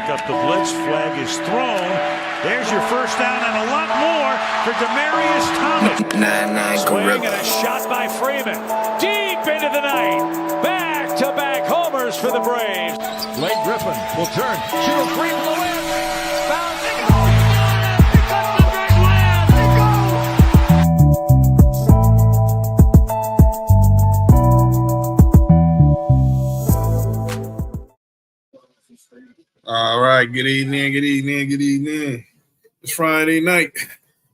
break up the blitz. Flag is thrown. There's your first down and a lot more for Demaryius Thomas. 9-9 Swing and a shot by Freeman. Deep into the night. Back-to-back homers for the Braves. Blake Griffin will turn. Shoot a free from the win. Foul. They go. They cut the big land. They go. All right, good evening. It's Friday night.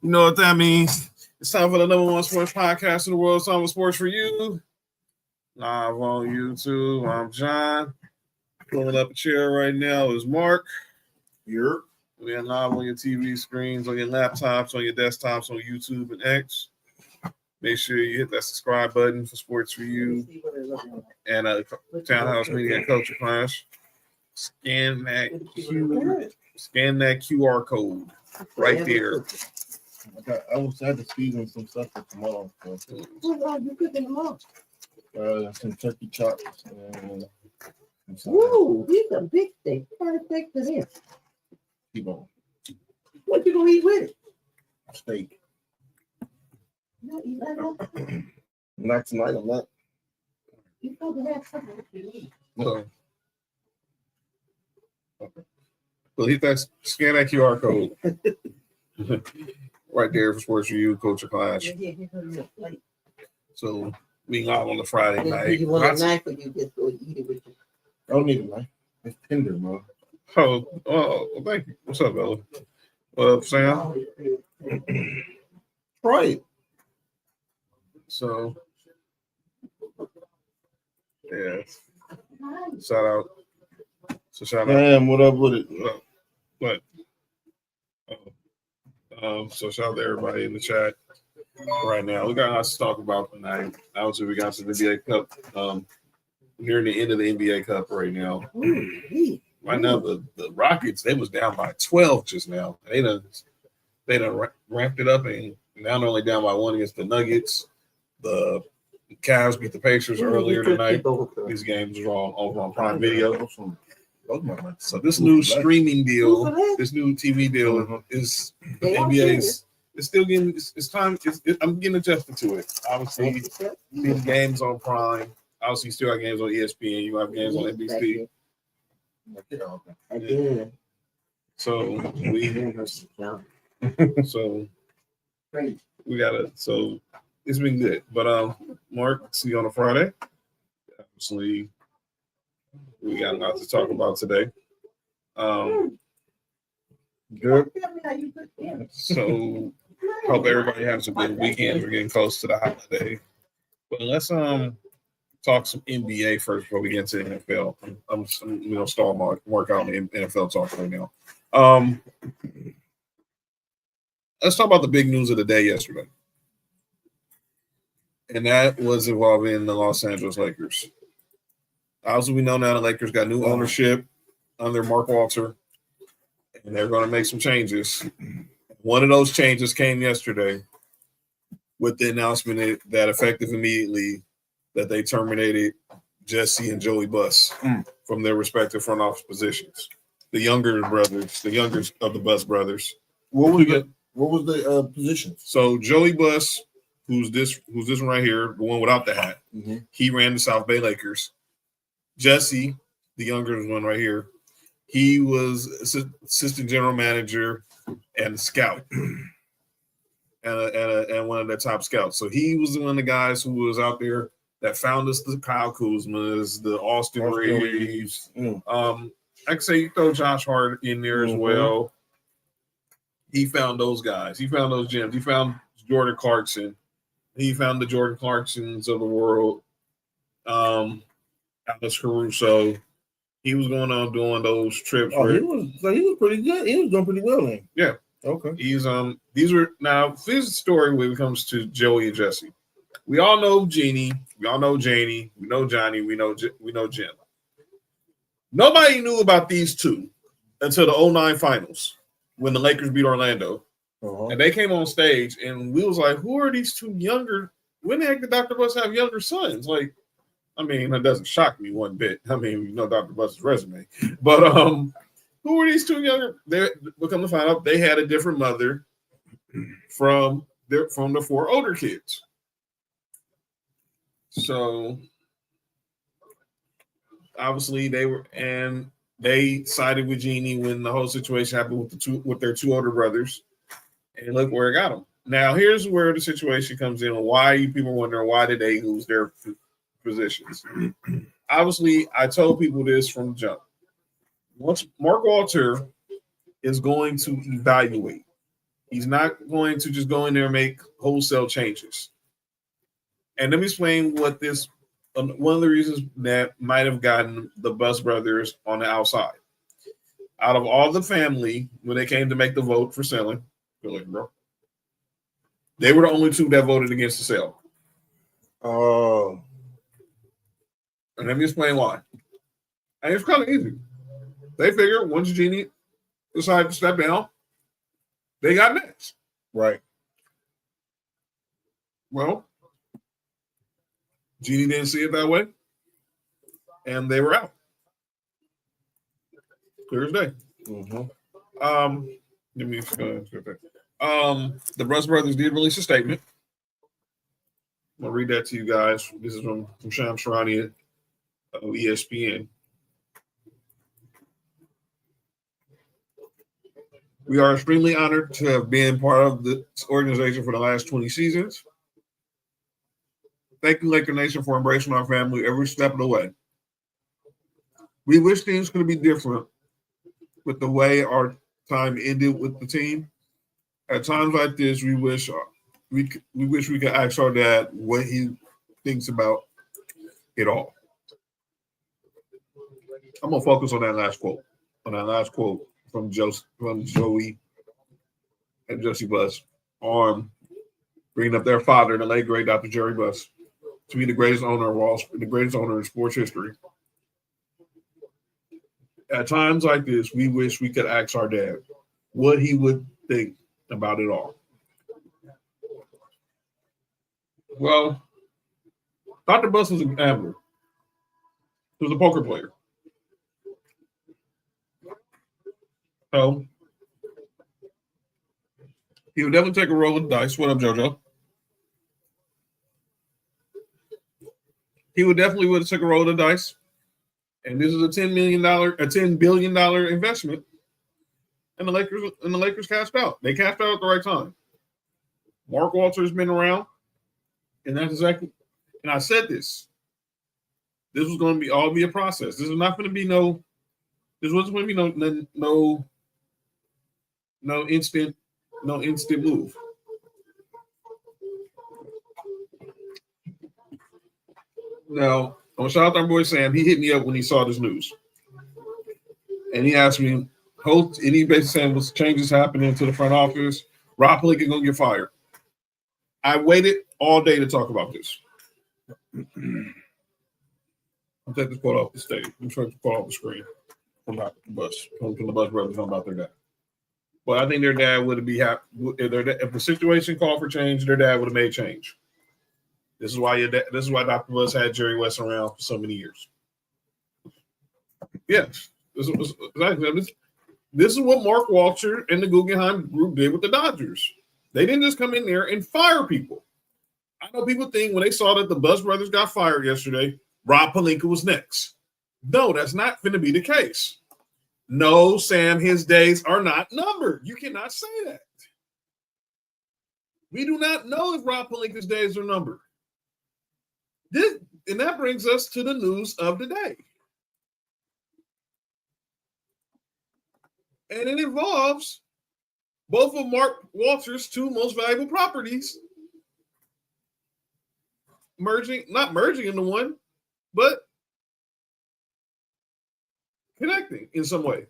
You know what that means. It's time for the number one sports podcast in the world. It's time for Sports4U. Live on YouTube. I'm John. Pulling up a chair right now is Mark. We're live on your TV screens, on your laptops, on your desktops, on YouTube and X. Make sure you hit that subscribe button for Sports4U and Townhouse Media Culture Clash. Scan that QR code right there. I was had to season some stuff for tomorrow. So. You cooking tomorrow? Some turkey chops. Ooh, these are big steaks. What kind of steak is this? T-bone. What you gonna eat with it? Steak. You not eat that? Not tonight, I'm not. You supposed to have something to eat. So hit that, scan that QR code right there for Sports4U Culture Clash. So we live on the Friday night. You want a knife or you just go eat it with you? I don't need a knife. It's tender, man. Oh, thank you. What's up, Bella? What up, Sam? Right. So, yeah. Shout out. So shout out. Damn, what up with it? What? So shout out to everybody in the chat right now. We got lots to talk about tonight. Obviously, we got some NBA Cup. Near the end of the NBA Cup right now. Right now, the Rockets, they was down by 12 just now. They done ramped it up, and now they're only down by 1 against the Nuggets. The Cavs beat the Pacers earlier tonight. These games are all over on Prime Video. So this new streaming deal, this new TV deal is NBA's. It's still getting. It's time. I'm getting adjusted to it. Obviously, these games on Prime. Obviously, you still got games on ESPN. You have games on NBC. I did. So we gotta. So it's been good. But Mark, see you on a Friday. Obviously, we got a lot to talk about today. Good. So hope everybody has a good weekend. We're getting close to the holiday. But let's talk some NBA first before we get into the NFL. I'm gonna stall Mark out on the NFL talk right now. Let's talk about the big news of the day yesterday. And that was involving the Los Angeles Lakers. Obviously, we know now the Lakers got new ownership under Mark Walter, and they're going to make some changes. One of those changes came yesterday with the announcement that effective immediately that they terminated Jesse and Joey Buss from their respective front office positions. The younger brothers, the youngest of the Buss brothers. What was the position? So Joey Buss, who's this one right here, the one without the hat, he ran the South Bay Lakers. Jesse, the younger one right here, he was assistant general manager and scout, and one of the top scouts. So he was one of the guys who was out there that found us the Kyle Kuzmas, the Austin Reeves. I could say you throw Josh Hart in there as well. He found those guys. He found those gems. He found Jordan Clarkson. He found the Jordan Clarksons of the world. Alex Caruso. He was going on doing those trips. He was pretty good. He was doing pretty well then. Yeah. Okay. He's these were now this is the story when it comes to Joey and Jesse. We all know Jeannie, we all know Janie, we know Johnny, we know Jim. Nobody knew about these two until the 09 finals when the Lakers beat Orlando. And they came on stage and we was like, who are these two younger? When the heck did Dr. Buss have younger sons? Like, I mean, that doesn't shock me one bit. I mean, you know Dr. Buss's resume. But Who were these two younger? They come to find out they had a different mother from the four older kids. So obviously they sided with Jeannie when the whole situation happened with their two older brothers, and look where it got them. Now here's where the situation comes in. Why people wondering why did they lose their positions? Obviously, I told people this from the jump. Once Mark Walter is going to evaluate, he's not going to just go in there and make wholesale changes. And let me explain what this. One of the reasons that might have gotten the Bus brothers on the outside. Out of all the family, when they came to make the vote for selling, they were the only two that voted against the sale. Oh. And let me explain why. And it's kind of easy. They figured once Jeannie decided to step down, they got next. Right. Well, Jeannie didn't see it that way, and they were out. Clear as day. Mm-hmm. Let me the Bruss brothers did release a statement. I'm gonna read that to you guys. This is from Sham Sharani of ESPN. We are extremely honored to have been part of this organization for the last 20 seasons. Thank you, Laker Nation, for embracing our family every step of the way. We wish things could be different with the way our time ended with the team. At times like this, we wish we could ask our dad what he thinks about it all. I'm gonna focus on that last quote. From Joey and Josie Buss on bringing up their father, the late great Dr. Jerry Buss, to be the greatest owner in sports history. At times like this, we wish we could ask our dad what he would think about it all. Well, Dr. Buss was a gambler. He was a poker player. So he would definitely take a roll of the dice. What up, JoJo? He would take a roll of the dice. And this is a $10 billion investment. And the Lakers cashed out. They cashed out at the right time. Mark Walter's been around. And that's exactly, and I said this. This was going to be a process. This wasn't going to be no instant move. Now, I'm shout out to our boy Sam. He hit me up when he saw this news. And he asked me, and he basically saying was changes happening to the front office. Rob Pelinka gonna get fired. I waited all day to talk about this. I'll take this quote off the stage. I'm trying to quote off the screen from the Buss brothers talking about their dad. But I think their dad would be happy if the situation called for change. Their dad would have made change. This is why Dr. Buss had Jerry West around for so many years. Yes, this is what Mark Walter and the Guggenheim Group did with the Dodgers. They didn't just come in there and fire people. I know people think when they saw that the Buss brothers got fired yesterday, Rob Pelinka was next. No, that's not going to be the case. No, Sam, his days are not numbered. You cannot say that. We do not know if Rob Pelinka's days are numbered. And that brings us to the news of the day. And it involves both of Mark Walter's two most valuable properties not merging into one, but connecting in some way.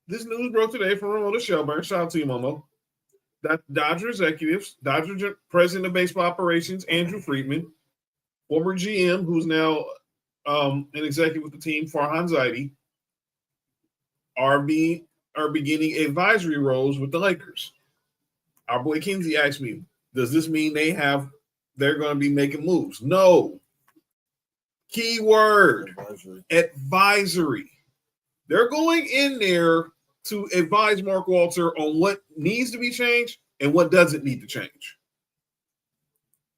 This news broke today from Ramona Shelburne. Shout out to you, Momo. That Dodger executives, Dodger president of baseball operations, Andrew Friedman, former GM, who's now an executive with the team, Farhan Zaidi, are beginning advisory roles with the Lakers. Our boy Kinsey asked me, does this mean they're going to be making moves? No. Keyword, advisory. They're going in there to advise Mark Walter on what needs to be changed and what doesn't need to change.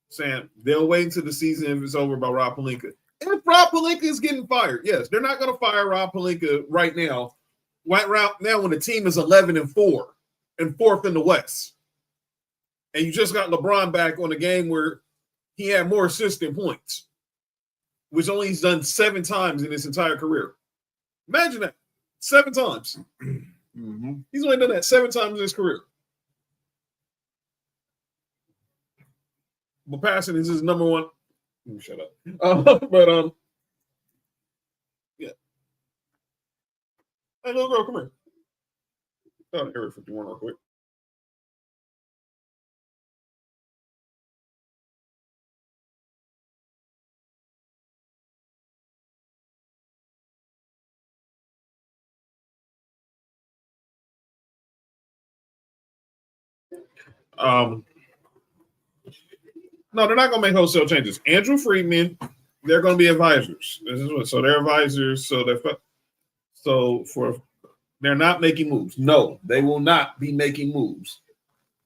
Sam, they'll wait until the season if it's over by Rob Pelinka. If Rob Pelinka is getting fired, yes, they're not going to fire Rob Pelinka right now. Right now, when the team is 11-4 and fourth in the West, and you just got LeBron back on a game where he had more assists than points, which only he's done 7 times in his entire career. Imagine that, 7 times. Mm-hmm. He's only done that 7 times in his career. But passing is his number one. Let me shut up. Yeah. Hey, little girl, come here. Oh, Area 51 real quick. No, they're not going to make wholesale changes. Andrew Friedman, they're going to be advisors. So they're advisors. They're not making moves. No, they will not be making moves.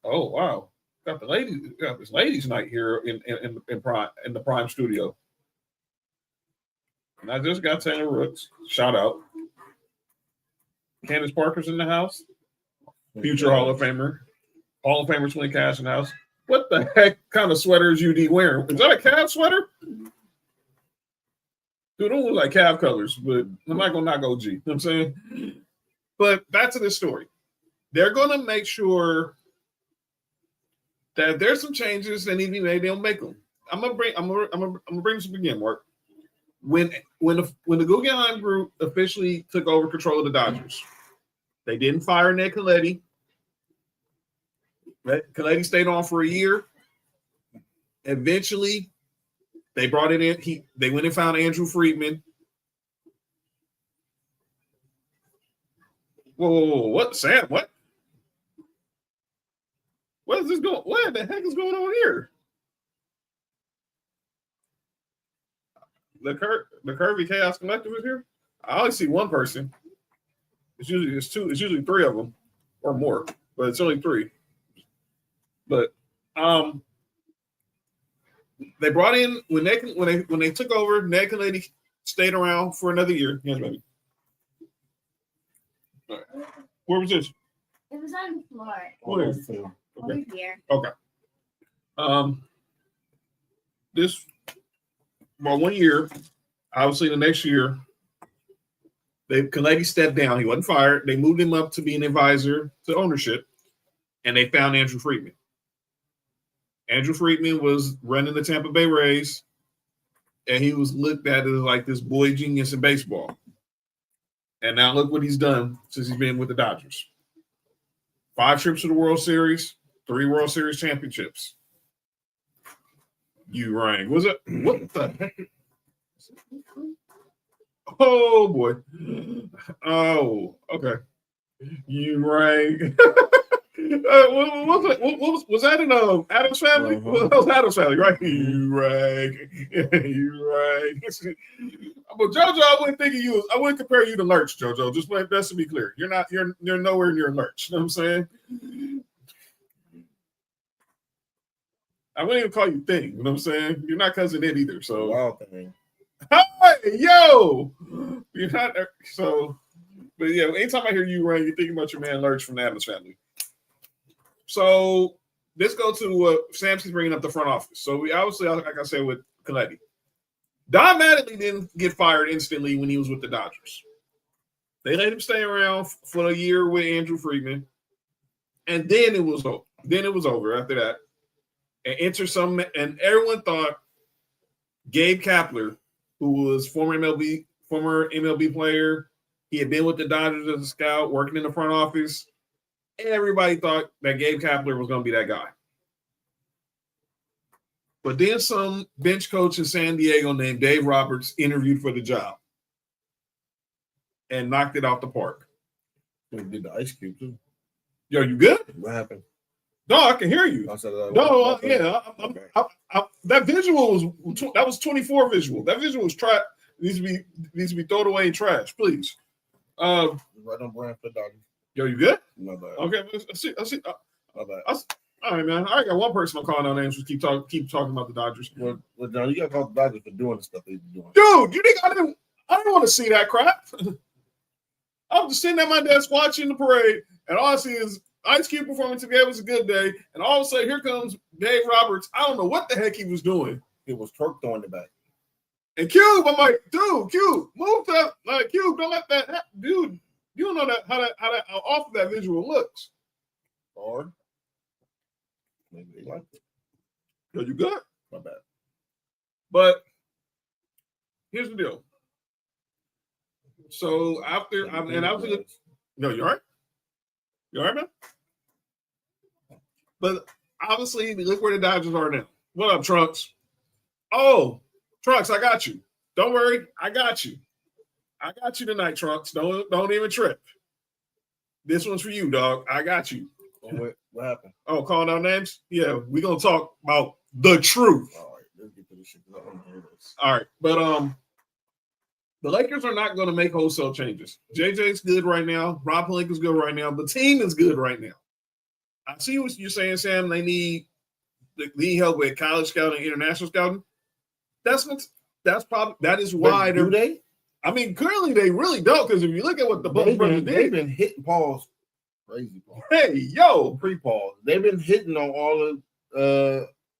Oh wow, got this ladies' night here in the Prime Studio. And I just got Taylor Rooks. Shout out. Candace Parker's in the house. Future Hall of Famer. Hall of Famer Twin Cash in the house. What the heck kind of sweater is UD wearing? Is that a Cavs sweater? Dude, don't look like Cavs colors, but I'm not going to knock OG. You know what I'm saying? But back to this story. They're going to make sure that if there's some changes that need to be made, they'll make them. I'm gonna bring this up again, Mark. When the Guggenheim Group officially took over control of the Dodgers, they didn't fire Ned Colletti. Colletti stayed on for a year. Eventually, they brought it in. They went and found Andrew Friedman. Whoa, what, Sam? What? What is this going? What the heck is going on here? The Curvy Chaos Collective is here. I only see one person. It's usually 3 of them or more, but it's only 3. But they brought in when they took over. Ned Colletti stayed around for another year. Yes, baby. All right. Where was this? It was on the floor. Where? Over here. Okay. This well, 1 year. Obviously, the next year, Colletti stepped down. He wasn't fired. They moved him up to be an advisor to ownership, and they found Andrew Friedman. Andrew Friedman was running the Tampa Bay Rays, and he was looked at as like this boy genius in baseball. And now look what he's done since he's been with the Dodgers. 5 trips to the World Series, 3 World Series championships. You rang. Was it? What the heck? Oh, boy. Oh, okay. You rang. Was that in Adam's Family? Uh-huh. That was Adam's Family, right? You rang. You rang. But JoJo, I wouldn't think of you. I wouldn't compare you to Lurch, JoJo. Just to be clear. You're nowhere near Lurch. You know what I'm saying? I wouldn't even call you Thing. You know what I'm saying? You're not Cousin Ed either. So Wild thing. hey, yo! You're not so. But yeah, anytime I hear you rang, you're thinking about your man Lurch from the Adams Family. So let's go to Samson's bringing up the front office. So we obviously, like I said, with Colletti, Don Mattingly didn't get fired instantly when he was with the Dodgers. They let him stay around for a year with Andrew Friedman, and then it was over. After that, and everyone thought Gabe Kapler, who was former MLB player, he had been with the Dodgers as a scout, working in the front office. Everybody thought that Gabe Kapler was going to be that guy. But then some bench coach in San Diego named Dave Roberts interviewed for the job and knocked it out the park. He did the Ice Cube too. Yo, you good? What happened? No, I can hear you. That visual was 24 visual. That visual was needs to be thrown away in trash, please. Right on brand for Dodgers. Yo, you good? My bad. Okay, I see. My bad. All right, man. I got one person I'm calling out names. Just keep talking about the Dodgers. Well, John, you got to call the Dodgers for doing the stuff they've been doing. Dude, you think I didn't want to see that crap? I was just sitting at my desk watching the parade, and all I see is Ice Cube performing together. It was a good day, and all of a sudden, here comes Dave Roberts. I don't know what the heck he was doing. It was Turk throwing the back. And Cube, I'm like, dude, Cube, move that. Like, Cube, don't let that happen. Dude, you don't know how awful that visual looks. Hard. Maybe they liked it. Yo, you good? My bad. But here's the deal. So after, no, you all right? You all right, man? But obviously, look where the Dodgers are now. What up, Trunks? Oh, Trunks, I got you. Don't worry, I got you. I got you tonight, Trunks. Don't even trip. This one's for you, dog. I got you. Oh, what happened? Oh, calling out names? Yeah, we're gonna talk about the truth. All right, let's get to this shit. I want to hear this. All right, but the Lakers are not going to make wholesale changes. JJ's good right now. Rob Pelinka's good right now. The team is good right now. I see what you're saying, Sam. They need help with college scouting, international scouting. That is why do they? I mean, currently they really don't, because if you look at what the Bucks brothers They've did, been hitting Paul's crazy Paul. hey, yo, Pre-Paul. They've been hitting on all of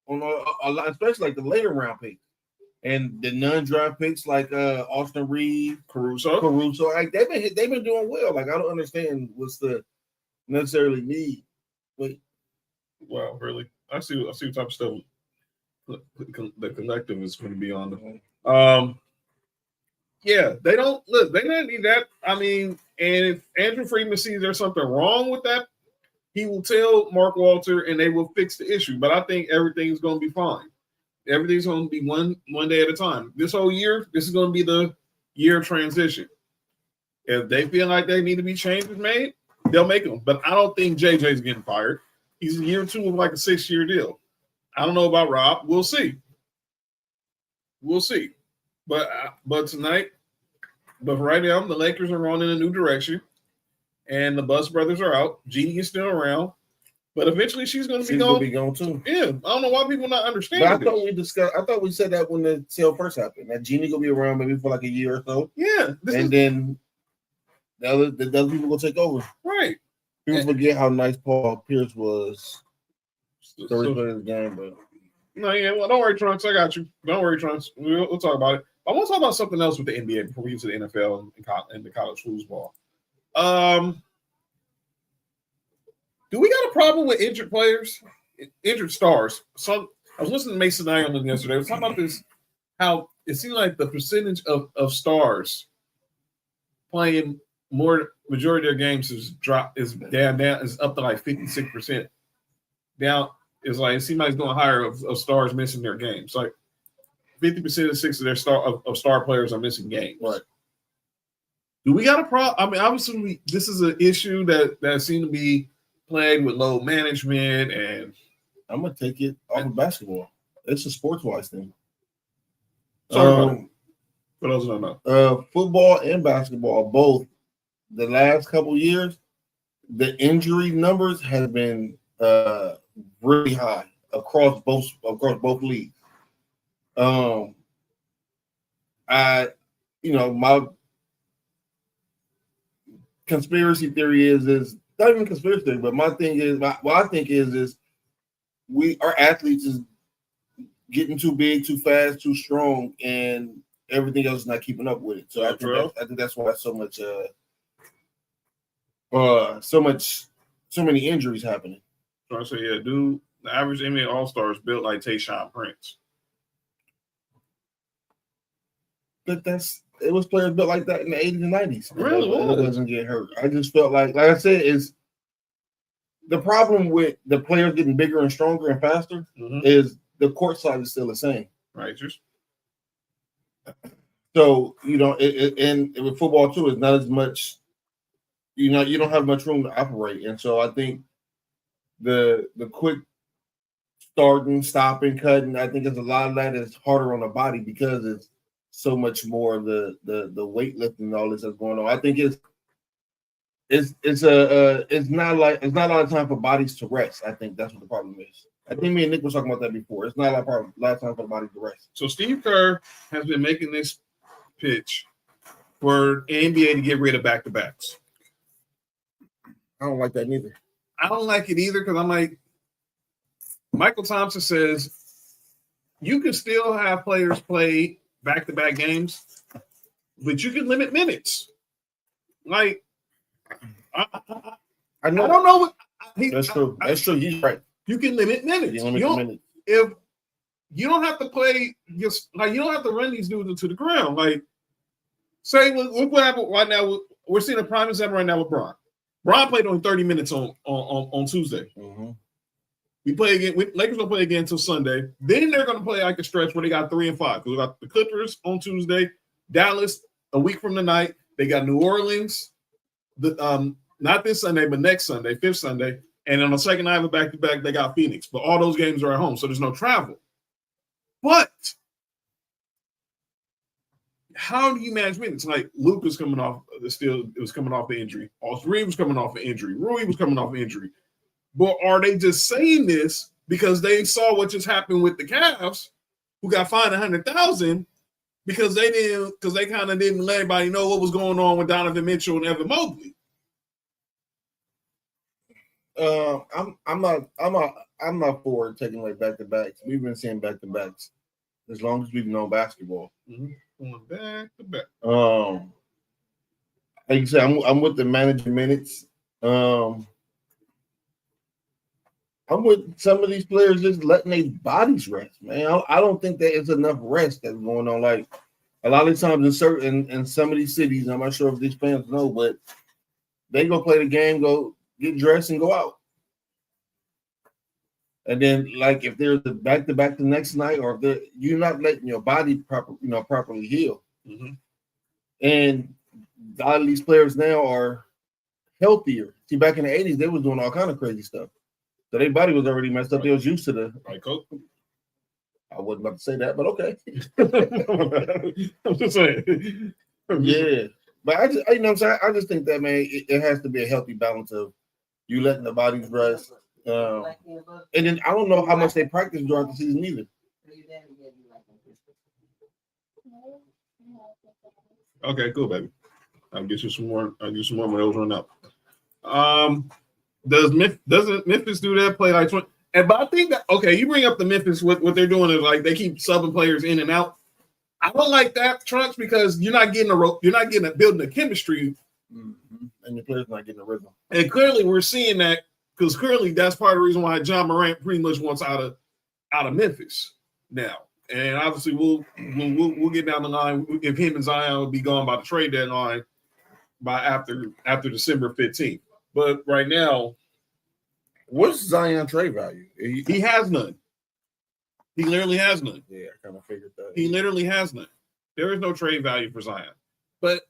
on a lot, especially like the later round picks. And the non-draft picks like Austin Reed, Caruso. Like they've been doing well. Like I don't understand what's the necessarily need. But Wow, really? I see what type of stuff the collective is going to be on. Yeah, they don't need that. I mean, and if Andrew Friedman sees there's something wrong with that, he will tell Mark Walter and they will fix the issue. But I think everything's going to be fine. Everything's going to be one day at a time. This whole year, this is going to be the year of transition. If they feel like they need to be changes made, they'll make them. But I don't think JJ's getting fired. He's in year 2 of like a 6-year deal. I don't know about Rob. We'll see. But tonight, but right now, the Lakers are running in a new direction, and the Bus brothers are out. Jeannie is still around. But eventually, she's going to be gone too. Yeah, I don't know why people not understanding. But I thought we said that when the sale first happened. That Jeannie gonna be around maybe for like a year or so. Yeah, then the other people will take over. Right. People forget how nice Paul Pierce was. The game, but no, yeah. Well, don't worry, Trunks. I got you. Don't worry, Trunks. We'll talk about it. I want to talk about something else with the NBA before we get to the NFL and the college football. Do we got a problem with injured players, injured stars? I was listening to Mason Ireland yesterday. I was talking about this, how it seems like the percentage of stars playing majority of their games is up to like 56%. Down is like it seems like it's going higher of stars missing their games. Like 50% of their star players are missing games. Right. Do we got a problem? I mean, obviously, this is an issue that seems to be playing with load management, and I'm gonna take it off of basketball. It's a sports-wise thing. For those who don't know, football and basketball, both the last couple years, the injury numbers have been really high across both leagues. My conspiracy theory is not even conspiracy theory, but my thing is, what I think is our athletes is getting too big, too fast, too strong, and everything else is not keeping up with it. So I think that's why so many injuries happening. So I say, yeah, dude, the average NBA All-Star is built like Tayshaun Prince. But it was players built like that in the 80s and 90s. Really? It doesn't get hurt. I just felt like I said, is the problem with the players getting bigger and stronger and faster is the court side is still the same. Right. So, and with football too, it's not as much, you don't have much room to operate. And so I think the quick starting, stopping, cutting, I think there's a lot of that is harder on the body because it's so much more of the weightlifting and all this that's going on. I think it's it's not a lot of time for bodies to rest. I think that's what the problem is. I think me and Nick was talking about that before. It's not a lot of time for the body to rest. So Steve Kerr has been making this pitch for NBA to get rid of back-to-backs. I don't like that neither. I don't like it either because I'm like, Michael Thompson says you can still have players play back-to-back games, but you can limit minutes. Like, I know. I don't know what That's true. That's true. He's right. You can limit minutes. If you don't have to play, just like you don't have to run these dudes into the ground. Like, say, look what happened right now. We're seeing a prime example right now with Bron. Bron played only 30 minutes on Tuesday. Mm-hmm. We play again. Lakers don't play again until Sunday. Then they're going to play like a stretch where they got 3 and 5. Because we got the Clippers on Tuesday, Dallas a week from tonight. They got New Orleans, not this Sunday, but next Sunday, 5th Sunday. And on the second night of a back-to-back, they got Phoenix. But all those games are at home, so there's no travel. But how do you manage minutes? Like Luke was coming off the injury. Austin Reeves was coming off an injury. Rui was coming off an injury. But are they just saying this because they saw what just happened with the Cavs, who got fined $100,000 because they kind of didn't let everybody know what was going on with Donovan Mitchell and Evan Mobley? I'm not for taking away back-to-backs. We've been seeing back-to-backs as long as we've known basketball. Mm-hmm. Going back-to-back. Like you said, I'm with the manager minutes. I'm with some of these players just letting their bodies rest, man. I don't think that it's enough rest that's going on. Like a lot of times in some of these cities, I'm not sure if these fans know, but they go play the game, go get dressed, and go out. And then, like, if there's a back-to-back the next night, or if you're not letting your body properly heal. Mm-hmm. And a lot of these players now are healthier. See, back in the 80s, they was doing all kind of crazy stuff. So their body was already messed up. They was used to the right, Coach. I wasn't about to say that, but okay. I'm just saying. Yeah. But I just, you know what I'm saying? I just think that, man, it has to be a healthy balance of you letting the bodies rest. And then I don't know how much they practice during the season either. Okay, cool, baby. I'll get you some more. I'll get you some more when those run out. Doesn't Memphis do that? Play like 20? But I think that you bring up the Memphis. What they're doing is like they keep subbing players in and out. I don't like that, Trunks, because you're not getting building a chemistry, mm-hmm. And the players not getting a rhythm. And clearly, we're seeing that because clearly that's part of the reason why John Morant pretty much wants out of Memphis now. And obviously, we'll get down the line if him and Zion will be gone by the trade deadline by after December 15th. But right now, what's Zion trade value? He has none. He literally has none. Yeah, I kind of figured that. He literally has none. There is no trade value for Zion. But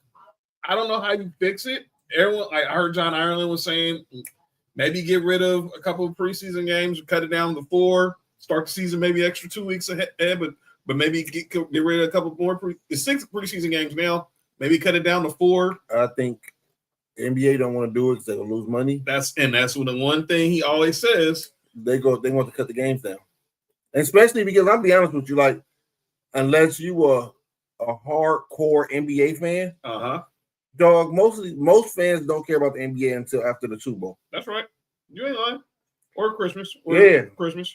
I don't know how you fix it. Everyone, I heard John Ireland was saying maybe get rid of a couple of preseason games, cut it down to 4, start the season maybe extra 2 weeks ahead, but maybe get rid of a couple more. It's 6 preseason games now. Maybe cut it down to 4. I think the NBA don't want to do it because they're gonna lose money. That's what the one thing he always says. They want to cut the games down, especially because I'll be honest with you, like unless you are a hardcore NBA fan, dog, most fans don't care about the NBA until after the Super Bowl. That's right. You ain't lying. Or Christmas. Christmas.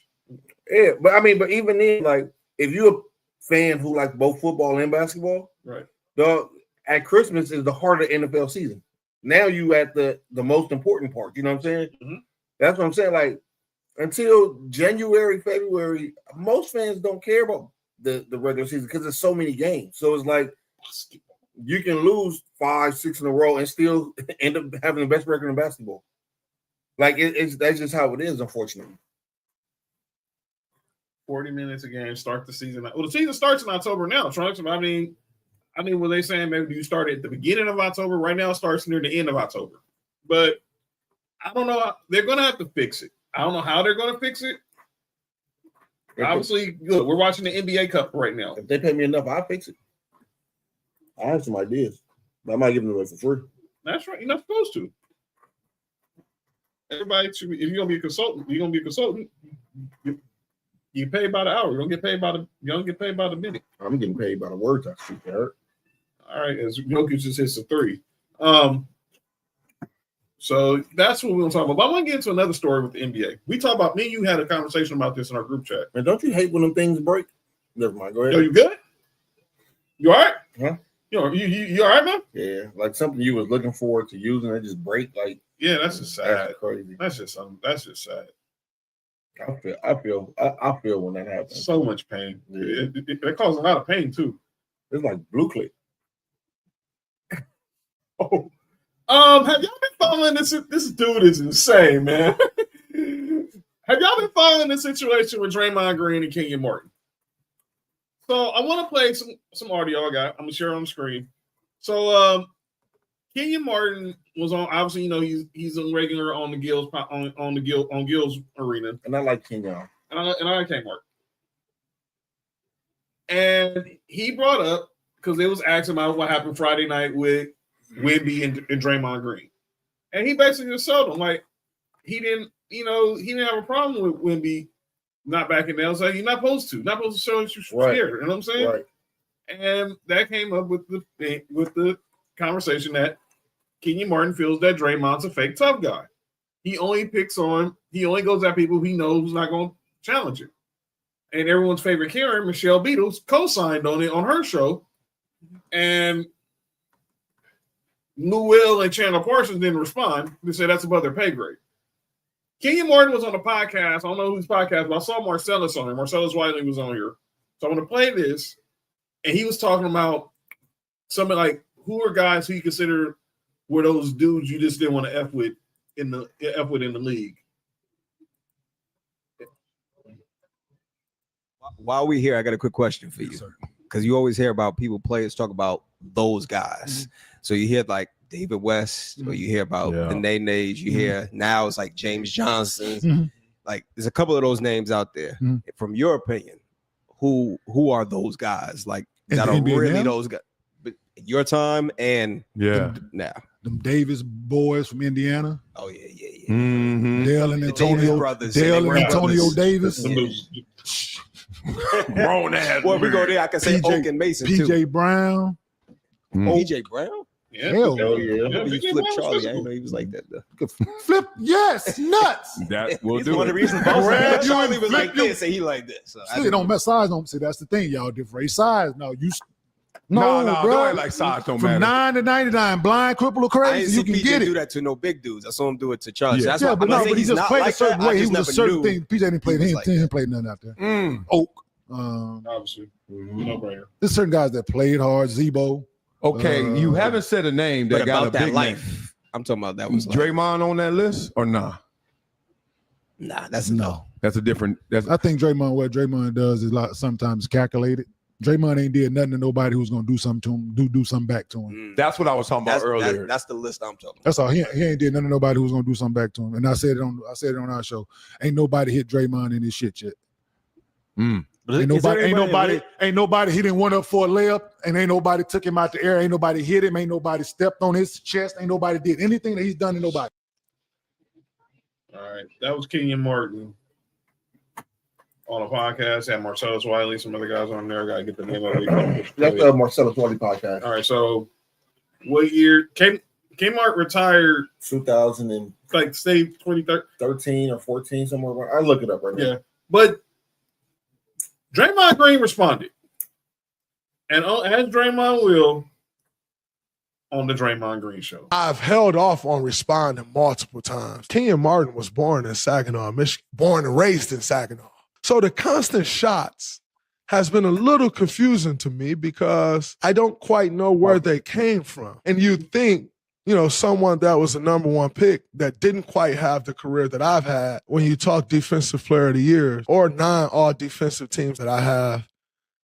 Yeah, but even then, like if you're a fan who like both football and basketball, right? Dog, at Christmas is the heart of the NFL season. Now you at the most important part. You know what I'm saying? Mm-hmm. That's what I'm saying. Like until January, February, most fans don't care about the regular season because there's so many games. So it's like you can lose 5, 6 in a row and still end up having the best record in basketball. Like that's just how it is, unfortunately. 40 minutes a game, start the season. Well, the season starts in October now, Trunks. I mean, were they saying maybe you start at the beginning of October? Right now, it starts near the end of October. But I don't know. They're going to have to fix it. I don't know how they're going to fix it. Obviously, look, we're watching the NBA Cup right now. If they pay me enough, I'll fix it. I have some ideas, but I might give them away for free. That's right. You're not supposed to. Everybody should be, if you're gonna be a consultant, you pay by the hour. You don't get paid by the minute. I'm getting paid by the words I speak. Eric. All right, as Jokic just hits a 3. So that's what we're gonna talk about. But I want to get into another story with the NBA. We talk about me and you had a conversation about this in our group chat. Man, don't you hate when them things break? Never mind. Go ahead. Yo, you good? You all right? Huh? You all right, man? Yeah, like something you was looking forward to using, it just break. Like, Yeah, that's just sad. that's crazy. That's just sad. I feel when that happens. So much pain. Yeah. It causes a lot of pain too. It's like blue click. Oh. Have y'all been following this? This dude is insane, man. Have y'all been following the situation with Draymond Green and Kenyon Martin? So I want to play some audio I got. I'm gonna share it on the screen. So Kenyon Martin was on. Obviously, he's a regular on the Gills on Gills Arena, And I like Kenyon. and I like Kenyon Martin. And he brought up because they was asking about what happened Friday night with Wemby and Draymond Green, and he basically just told him like he didn't have a problem with Wemby not backing down. So he's not supposed to show that you're scared. You know what I'm saying? Right. And that came up with the conversation that Kenyon Martin feels that Draymond's a fake tough guy. He only goes at people he knows who's not going to challenge him. And everyone's favorite Karen, Michelle Beatles, co-signed on it on her show. And Lou Will and Chandler Parsons didn't respond. They said that's above their pay grade. Kenyon Martin was on a podcast. I don't know whose podcast, but I saw Marcellus on here. Marcellus Wiley was on here. So I'm going to play this. And he was talking about something like who are guys who you consider were those dudes you just didn't want to F with in the league. While we're here, I got a quick question for you. Because you always hear about players talk about those guys. So you hear like David West, or you hear about the Nays, you hear now it's like James Johnson. Like there's a couple of those names out there. From your opinion, who are those guys? Like that are really those guys? But your time and now. Them Davis boys from Indiana. Oh yeah. Dale and Antonio. Davis. Grown ass. Well, we go there. I can say Oak and Mason too. PJ Brown. PJ Brown? Yeah. Hell Yeah, He flipped Charlie. I didn't know he was like that though. Flip, yes, nuts. That will He's do one it. of the reasons Grab you Charlie and was flip like you. this and he like this. So See, don't mess size. Don't see. That's the thing, y'all different. Size. No, you. No, bro. don't act like size don't From matter. 9 to 99, blind, cripple, or I ain't crazy, see you can PJ get do it. that to no big dudes. I saw him do it to Charlie. Yeah. So that's Yeah, why but I'm not no, saying but he he's just not played a like certain that. I way. He just was a never certain knew. thing. PJ didn't play. he was He like didn't play nothing out there. Oak. Obviously. No brainer. There's certain guys that played hard. Zebo. Okay, you haven't said a name that But got a about that big life, name. I'm talking about that was like, Draymond on that list or nah? nah, that's a no. That's a different. That's I think what Draymond does is sometimes calculated. Draymond ain't did nothing to nobody who's gonna do something to him, do something back to him. that's what I was talking about earlier. That's the list I'm talking about. That's all. He ain't did nothing to nobody who's gonna do something back to him. And I said it on our show. Ain't nobody hit Draymond in this shit yet. Ain't nobody hit him one up for a layup, and ain't nobody took him out the air. Ain't nobody hit him. Ain't nobody stepped on his chest. Ain't nobody did anything that he's done to nobody. All right. That was Kenyon Martin on a podcast. Had Marcellus Wiley, some other guys on there. Gotta get the name of it. That's the Marcellus Wiley podcast. All right. So what year Kmart retired 2013 like say 2013. or 14, somewhere around. I look it up right now. Yeah. But Draymond Green responded. And as Draymond will on the Draymond Green show. I've held off on responding multiple times. Kenyon Martin was born in Saginaw, Michigan, born and raised in Saginaw. So the constant shots has been a little confusing to me because I don't quite know where they came from. And you think, someone that was the number one pick that didn't quite have the career that I've had when you talk defensive player of the year or 9 all defensive teams that I have,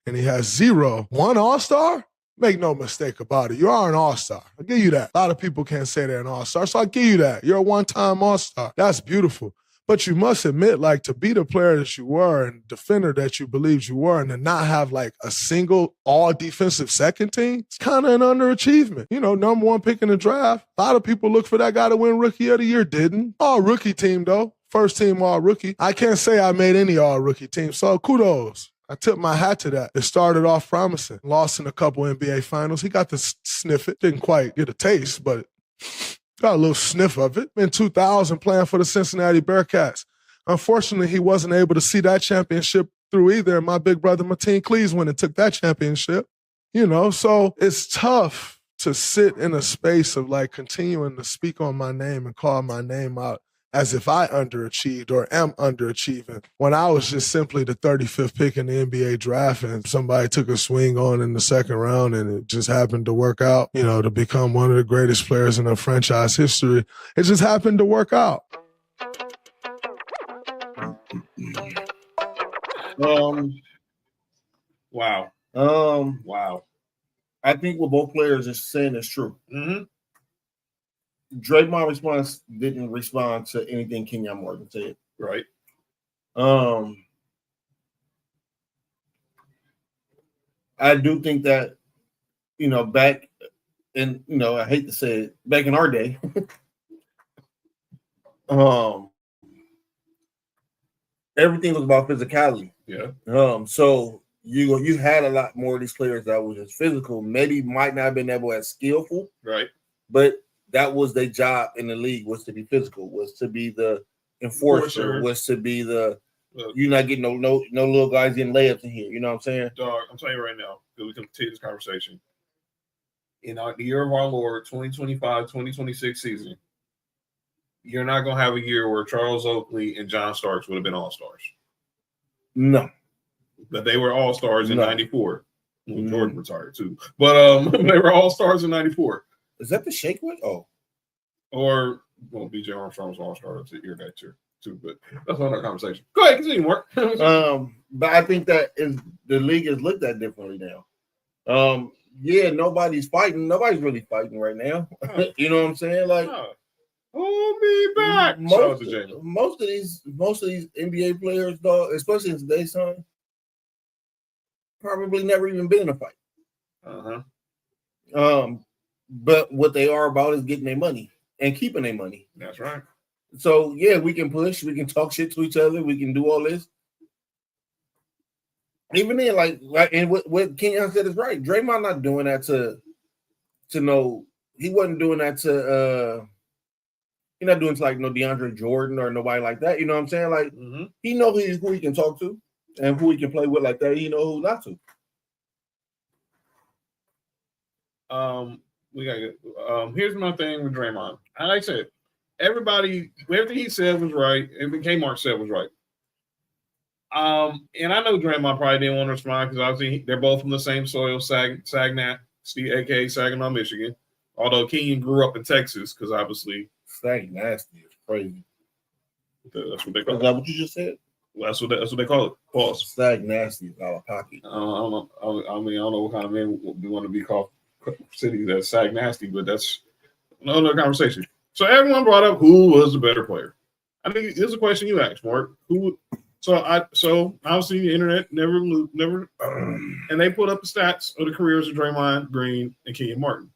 and he has 0. 1 all-star? Make no mistake about it. You are an all-star. I'll give you that. A lot of people can't say they're an all-star, so I'll give you that. You're a one-time all-star. That's beautiful. But you must admit, like, to be the player that you were and defender that you believed you were, and to not have like a single all defensive second team, it's kind of an underachievement. You know, number one pick in the draft. A lot of people look for that guy to win Rookie of the Year. Didn't. All rookie team though. First team all rookie. I can't say I made any all rookie team. So kudos. I tip my hat to that. It started off promising. Lost in a couple NBA finals. He got to sniff it. Didn't quite get a taste, but got a little sniff of it. In 2000, playing for the Cincinnati Bearcats. Unfortunately, he wasn't able to see that championship through either. And my big brother, Mateen Cleaves, went and took that championship. You know, so it's tough to sit in a space of like continuing to speak on my name and call my name out as if I underachieved or am underachieving when I was just simply the 35th pick in the NBA draft and somebody took a swing on in the second round and it just happened to work out, you know, to become one of the greatest players in the franchise history. It just happened to work out. Wow. Wow. I think what both players are saying is true. Mm-hmm. Draymond response didn't respond to anything Kenyon Martin said. Right. I do think that, you know, back in, you know, I hate to say it, back in our day, everything was about physicality. Yeah. So you had a lot more of these players that was just physical, maybe might not have been able as skillful. Right. But that was their job in the league, was to be physical, was to be the enforcer, was to be the you're not getting no little guys getting layups in here. You know what I'm saying? Dog, I'm telling you right now, because we can continue this conversation. In the year of our Lord, 2025-2026 season, you're not going to have a year where Charles Oakley and John Starks would have been all-stars. No. But they were all-stars in 94. Well, Jordan retired, too. But they were all-stars in 94. Is that the shake weight? Oh. Or, well, B.J. Armstrong was all-star to year that year, too. But that's another conversation. Go ahead, continue, Mark. But I think that the league is looked at differently now. Yeah, nobody's fighting. Nobody's really fighting right now. You know what I'm saying? Like, hold me back. Most of these NBA players, dog, especially in today's time, probably never even been in a fight. But what they are about is getting their money and keeping their money. That's right. So yeah, we can push, we can talk shit to each other, we can do all this. Even then, like and what Kenyon said is right. Draymond not doing that to know he wasn't doing that to he's not doing it to like no DeAndre Jordan or nobody like that. You know what I'm saying? Like he know who he can talk to and who he can play with like that. He know who not to. We got here's my thing with Draymond. Like I said, everything he said was right. Everything Kmart said was right. And I know Draymond probably didn't want to respond because obviously they're both from the same soil, Saginaw, aka Saginaw, Michigan. Although Kenyon grew up in Texas, because obviously Saginaw is crazy. That's what they call it. Is that what you just said? That's what they call it. Pause. Saginaw is out of pocket. I don't know. I mean, I don't know what kind of men we want to be called city that's sag nasty, but that's another conversation. So everyone brought up who was the better player. I think this is a question you asked, Mark. So obviously the internet never, and they put up the stats of the careers of Draymond Green and Kenyon Martin.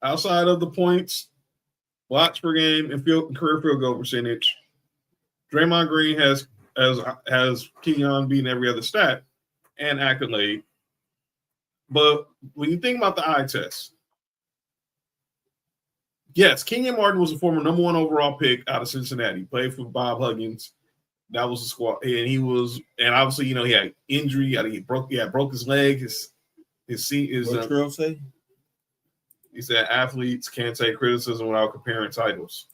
Outside of the points, blocks per game, and career field goal percentage, Draymond Green has Kenyon beating every other stat and accolade. But when you think about the eye test, yes, Kenyon Martin was a former number 1 overall pick out of Cincinnati. Played for Bob Huggins. That was the squad, and obviously, he had injury. He broke his leg. What girl say? He said athletes can't take criticism without comparing titles.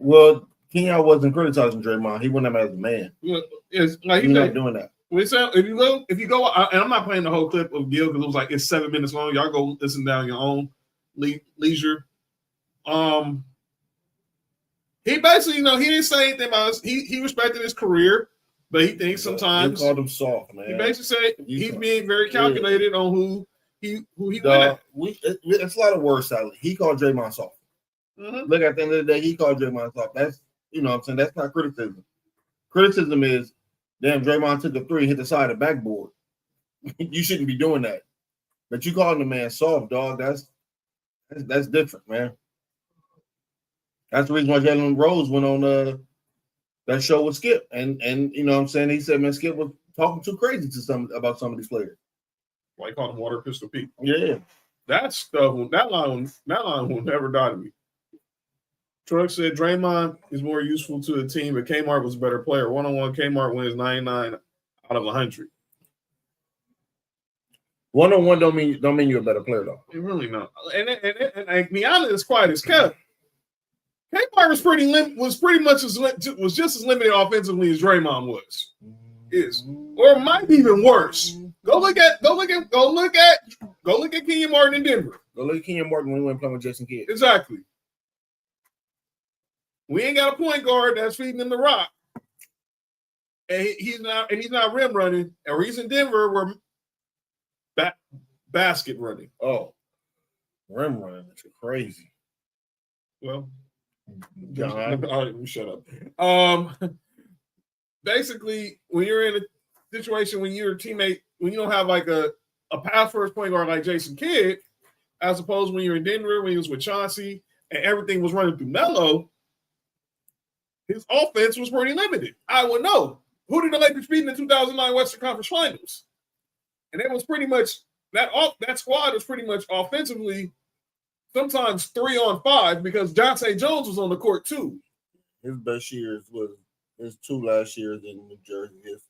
Well, Kenyon wasn't criticizing Draymond. He went up as a man. It's like he's not doing that. If you go, and I'm not playing the whole clip of Gil because it was like it's 7 minutes long. Y'all go listen down your own leisure. He basically, he didn't say anything about us. He respected his career, but he thinks sometimes they called him soft, man. He basically said he's being very calculated on who he went at. It's a lot of words salad. He called Draymond soft. Look, at the end of the day, he called Draymond soft. That's, you know what I'm saying? That's not criticism. Criticism is, damn, Draymond took a 3 and hit the side of the backboard. You shouldn't be doing that. But you calling the man soft, dog, that's different, man. That's the reason why Jalen Rose went on that show with Skip. And you know what I'm saying? He said, man, Skip was talking too crazy about some of these players. Why you call him Water Pistol Pete? Yeah. That line will never die to me. Truck said Draymond is more useful to the team, but Kmart was a better player. One-on-one, Kmart wins 99 out of 100. One-on-one don't mean you're a better player, though. It really not. And be honest, as quiet as kept, Kmart was just as limited offensively as Draymond was. Or might be even worse. Go look at Kenyon Martin in Denver. Go look at Kenyon Martin when we went playing with Jason Kidd. Exactly. We ain't got a point guard that's feeding him the rock. And he's not rim running. Or he's in Denver where basket running. Oh. Rim running. That's crazy. Well, all right, shut up. Basically, when you're in a situation when you're a teammate, when you don't have like a pass first point guard like Jason Kidd, as opposed to when you're in Denver, when he was with Chauncey, and everything was running through Melo, his offense was pretty limited. I would know. Who did the Lakers beat in the 2009 Western Conference Finals? And it was pretty much that squad was pretty much offensively sometimes 3-on-5 because Jonte Jones was on the court too. His best years was his 2 last years in New Jersey. His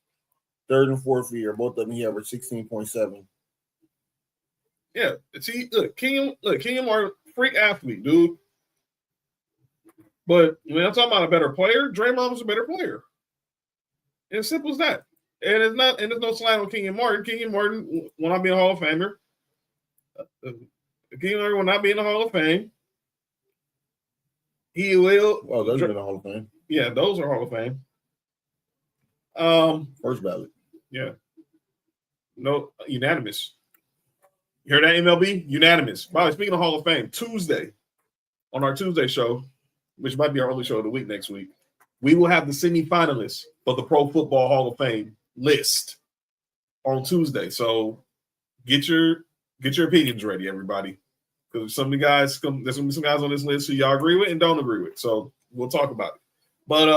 3rd and 4th year, both of them he averaged 16.7. Yeah, see, Kenyon Martin, freak athlete, dude. But when I'm talking about a better player, Draymond was a better player. And as simple as that. And there's no slight on Kenyon Martin. Kenyon Martin will not be a Hall of Famer. Kenyon Martin will not be in the Hall of Fame. He will. Oh, those are in the Hall of Fame. Yeah, those are Hall of Fame. First ballot. Yeah. No, unanimous. You heard that, MLB? Unanimous. By the way, speaking of Hall of Fame, Tuesday, on our Tuesday show, which might be our only show of the week next week, we will have the semifinalists for the Pro Football Hall of Fame list on Tuesday. So get your opinions ready, everybody. Because there's gonna be some guys on this list who y'all agree with and don't agree with. So we'll talk about it. But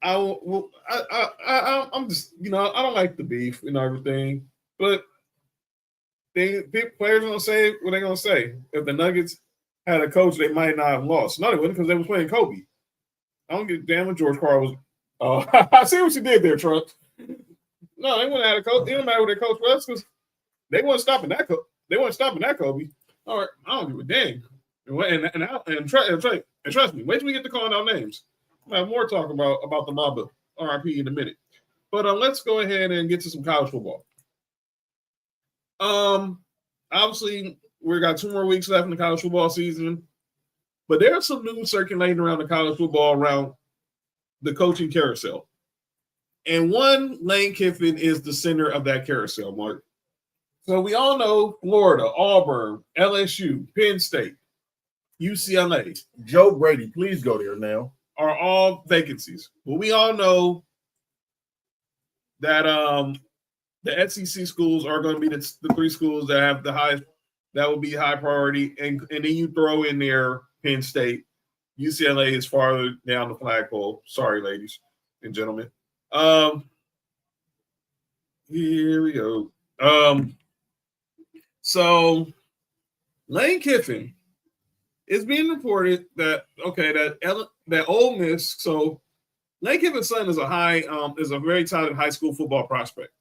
I'm just, I don't like the beef and everything, but players are gonna say what they're gonna say. If the Nuggets had a coach, they might not have lost. No, they wouldn't, because they was playing Kobe. I don't give a damn what George Carl was. I see what you did there, Trump. No, they wouldn't have had a coach. It didn't matter what their coach was, because they weren't stopping that. They weren't stopping that Kobe. All right, I don't give a damn. And trust me, wait till we get to calling out names. We'll have more talk about the Mamba RIP in a minute. But let's go ahead and get to some college football. Obviously, we got 2 more weeks left in the college football season, but there's some news circulating around the college football around the coaching carousel. And one, Lane Kiffin is the center of that carousel, Mark. So we all know Florida, Auburn, LSU, Penn State, UCLA. Joe Brady, please go there now. Are all vacancies. But we all know that the SEC schools are going to be the 3 schools that have the highest, that will be high priority. And then you throw in there Penn State. UCLA is farther down the flagpole. Sorry, ladies and gentlemen. Here we go. So Lane Kiffin, it's being reported that that Ole Miss. So Lane Kiffin's son is a very talented high school football prospect,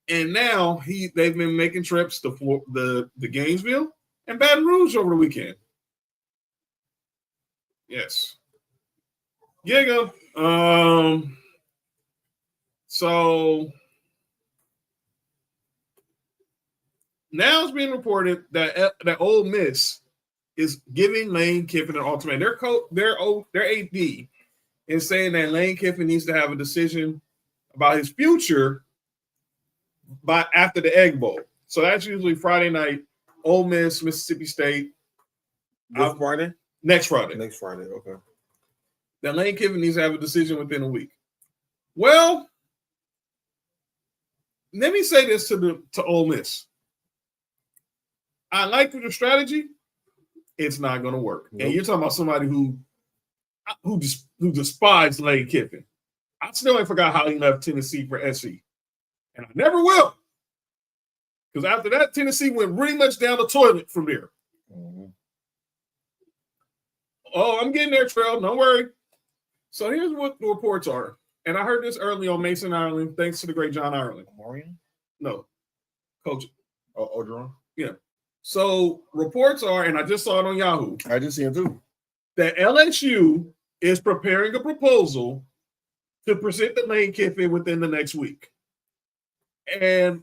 and now they've been making trips to the Gainesville and Baton Rouge over the weekend. Yes, yeah, go. So now it's being reported that Ole Miss is giving Lane Kiffin an ultimatum. Their AD is saying that Lane Kiffin needs to have a decision about his future after the Egg Bowl. So that's usually Friday night Ole Miss, Mississippi State. This Friday? Next Friday. Next Friday, okay. That Lane Kiffin needs to have a decision within a week. Well, let me say this to Ole Miss. I like the strategy. It's not going to work. Nope. And you're talking about somebody who despised Lane Kiffin. I still ain't forgot how he left Tennessee for SC. And I never will. Because after that, Tennessee went pretty much down the toilet from there. Mm-hmm. Oh, I'm getting there, Trail. Don't worry. So here's what the reports are. And I heard this early on Mason Ireland, thanks to the great John Ireland. Maurian? No. Coach. Ogeron? Yeah. So reports are, and I just saw it on Yahoo. I just seen it too. That LSU is preparing a proposal to present the Lane Kiffin within the next week. And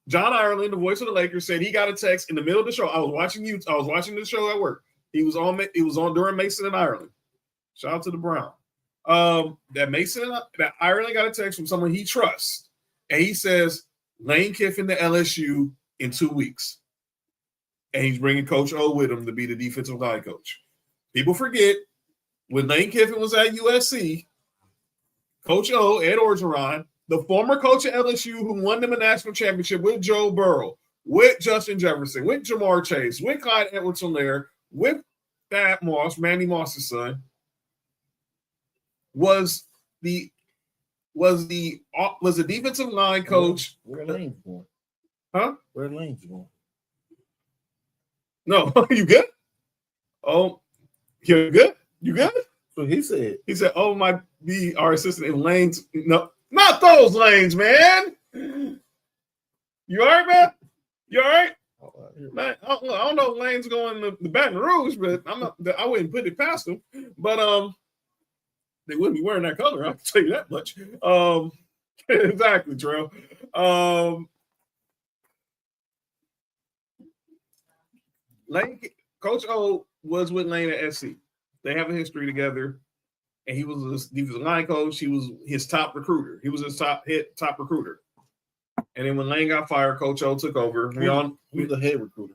John Ireland, the voice of the Lakers, said he got a text in the middle of the show. I was watching the show at work. He was on during Mason and Ireland. Shout out to the Brown. That Ireland got a text from someone he trusts. And he says, Lane Kiffin to LSU in 2 weeks. And he's bringing Coach O with him to be the defensive line coach. People forget, when Lane Kiffin was at USC, Coach O, Ed Orgeron, the former coach at LSU who won them a national championship with Joe Burrow, with Justin Jefferson, with Jamar Chase, with Clyde Edwards-Helaire, with Thad Moss, Randy Moss's son, was the defensive line coach. Where Lane's going? Huh? Where Lane's going? No, you good? Oh, you're good? You good? So he said. He said, "Oh, might be our assistant in lanes." No, not those lanes, man. You all right, man? You all right? Man, I don't know if Lane's going to the Baton Rouge, but I wouldn't put it past them. But they wouldn't be wearing that color. I can tell you that much. Exactly, Terrell. Lane, Coach O was with Lane at SC. They have a history together, and he was a line coach. He was his top recruiter. He was his top recruiter. And then when Lane got fired, Coach O took over. Who's the head recruiter?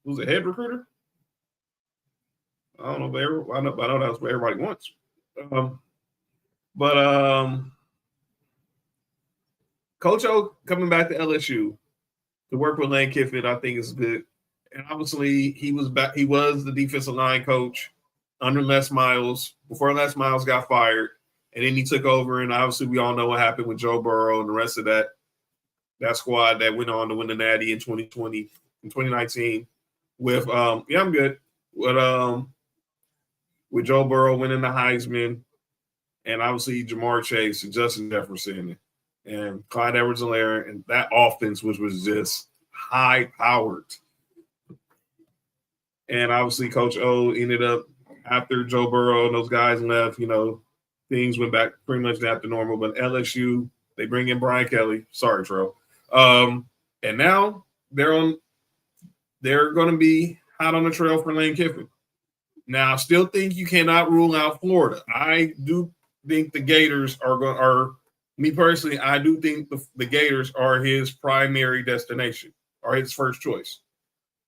Who's the head recruiter? I don't know, but I know that's what everybody wants. Coach O coming back to LSU to work with Lane Kiffin, I think is good. And obviously, he was the defensive line coach under Les Miles before Les Miles got fired. And then he took over, and obviously we all know what happened with Joe Burrow and the rest of that squad that went on to win the Natty in 2019 with I'm good. With Joe Burrow winning the Heisman, and obviously Jamar Chase and Justin Jefferson and Clyde Edwards-Helaire, and that offense which was just high-powered. And obviously Coach O ended up, after Joe Burrow and those guys left, things went back pretty much down to normal. But LSU, they bring in Brian Kelly. Sorry, Tro. And now they're going to be hot on the trail for Lane Kiffin. Now, I still think you cannot rule out Florida. I do think the Gators me personally, I do think the Gators are his primary destination or his first choice.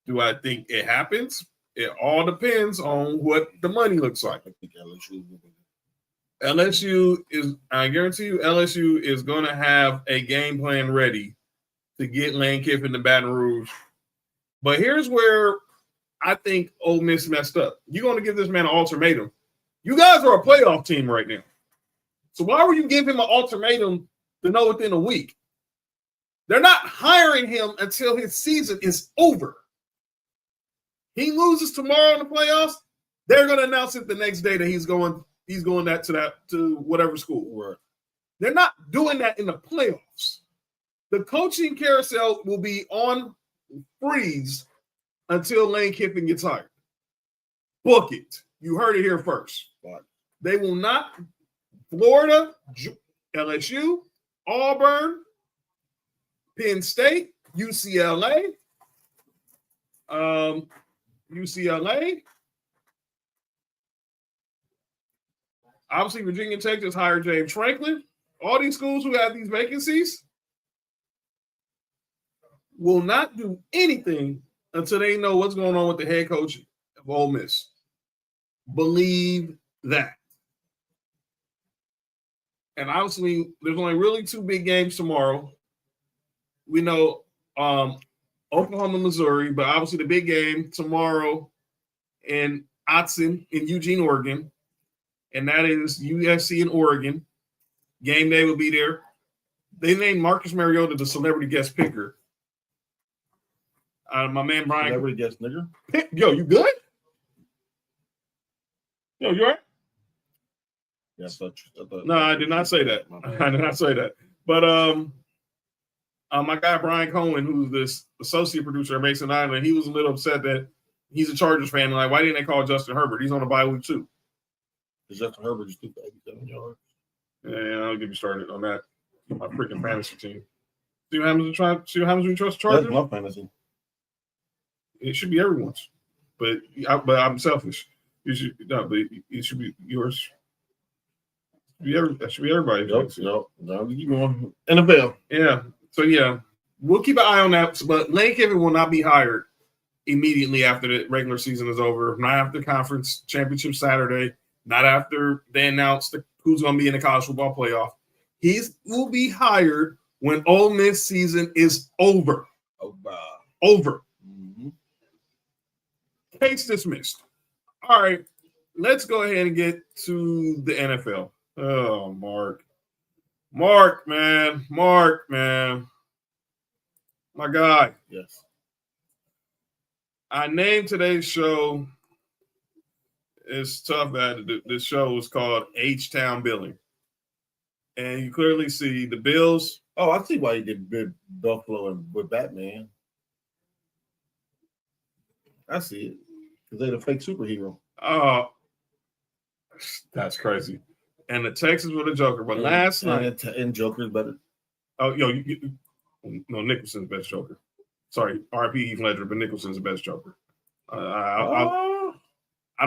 Do I think it happens? It all depends on what the money looks like. I think LSU is, I guarantee you, LSU is going to have a game plan ready to get Lane Kiffin to Baton Rouge. But here's where I think Ole Miss messed up. You're going to give this man an ultimatum. You guys are a playoff team right now. So why would you give him an ultimatum to know within a week? They're not hiring him until his season is over. He loses tomorrow in the playoffs, they're going to announce it the next day that he's going to whatever school. Right. They're not doing that in the playoffs. The coaching carousel will be on freeze until Lane Kiffin gets hired. Book it. You heard it here first. They will not. Florida, LSU, Auburn, Penn State, UCLA. Obviously, Virginia Tech just hired James Franklin. All these schools who have these vacancies, will not do anything until they know what's going on with the head coach of Ole Miss. Believe that. And obviously, there's only really 2 big games tomorrow. We know Oklahoma, Missouri, but obviously the big game tomorrow in Autzen in Eugene, Oregon, and that is USC in Oregon. Game day will be there. They named Marcus Mariota the celebrity guest picker. My man Brian. Celebrity guest nigger. Yo, you good? Yo, you all right? Yeah, No, I did not say that. I did not say that. But my guy Brian Cohen, who's this associate producer at Mason Island, he was a little upset that he's a Chargers fan. Like, why didn't they call Justin Herbert? He's on a bye week too. Justin Herbert just threw 87 yards. Yeah, I'll get you started on that. My freaking fantasy team. See what happens when you trust the Chargers? That's my fantasy. It should be everyone's, but I'm selfish. It should be yours. That should be everybody's. No, keep going. NFL. Yeah. So yeah, we'll keep an eye on that. But Lane Kiffin will not be hired immediately after the regular season is over. Not after conference championship Saturday. Not after they announce who's going to be in the college football playoff. He will be hired when Ole Miss season is over. Over. Mm-hmm. Case dismissed. All right, let's go ahead and get to the NFL. Oh, Mark, man. My guy. Yes. I named today's show. It's tough that this show is called H-Town Billing. And you clearly see the Bills. Oh, I see why he did Big Buffalo and with Batman. I see it. Because they're the fake superhero. Oh, that's crazy. And the Texans were the Joker. But last night. And Joker's better. Oh, no, Nicholson's best Joker. Sorry, RP Heath Ledger, but Nicholson's the best Joker. I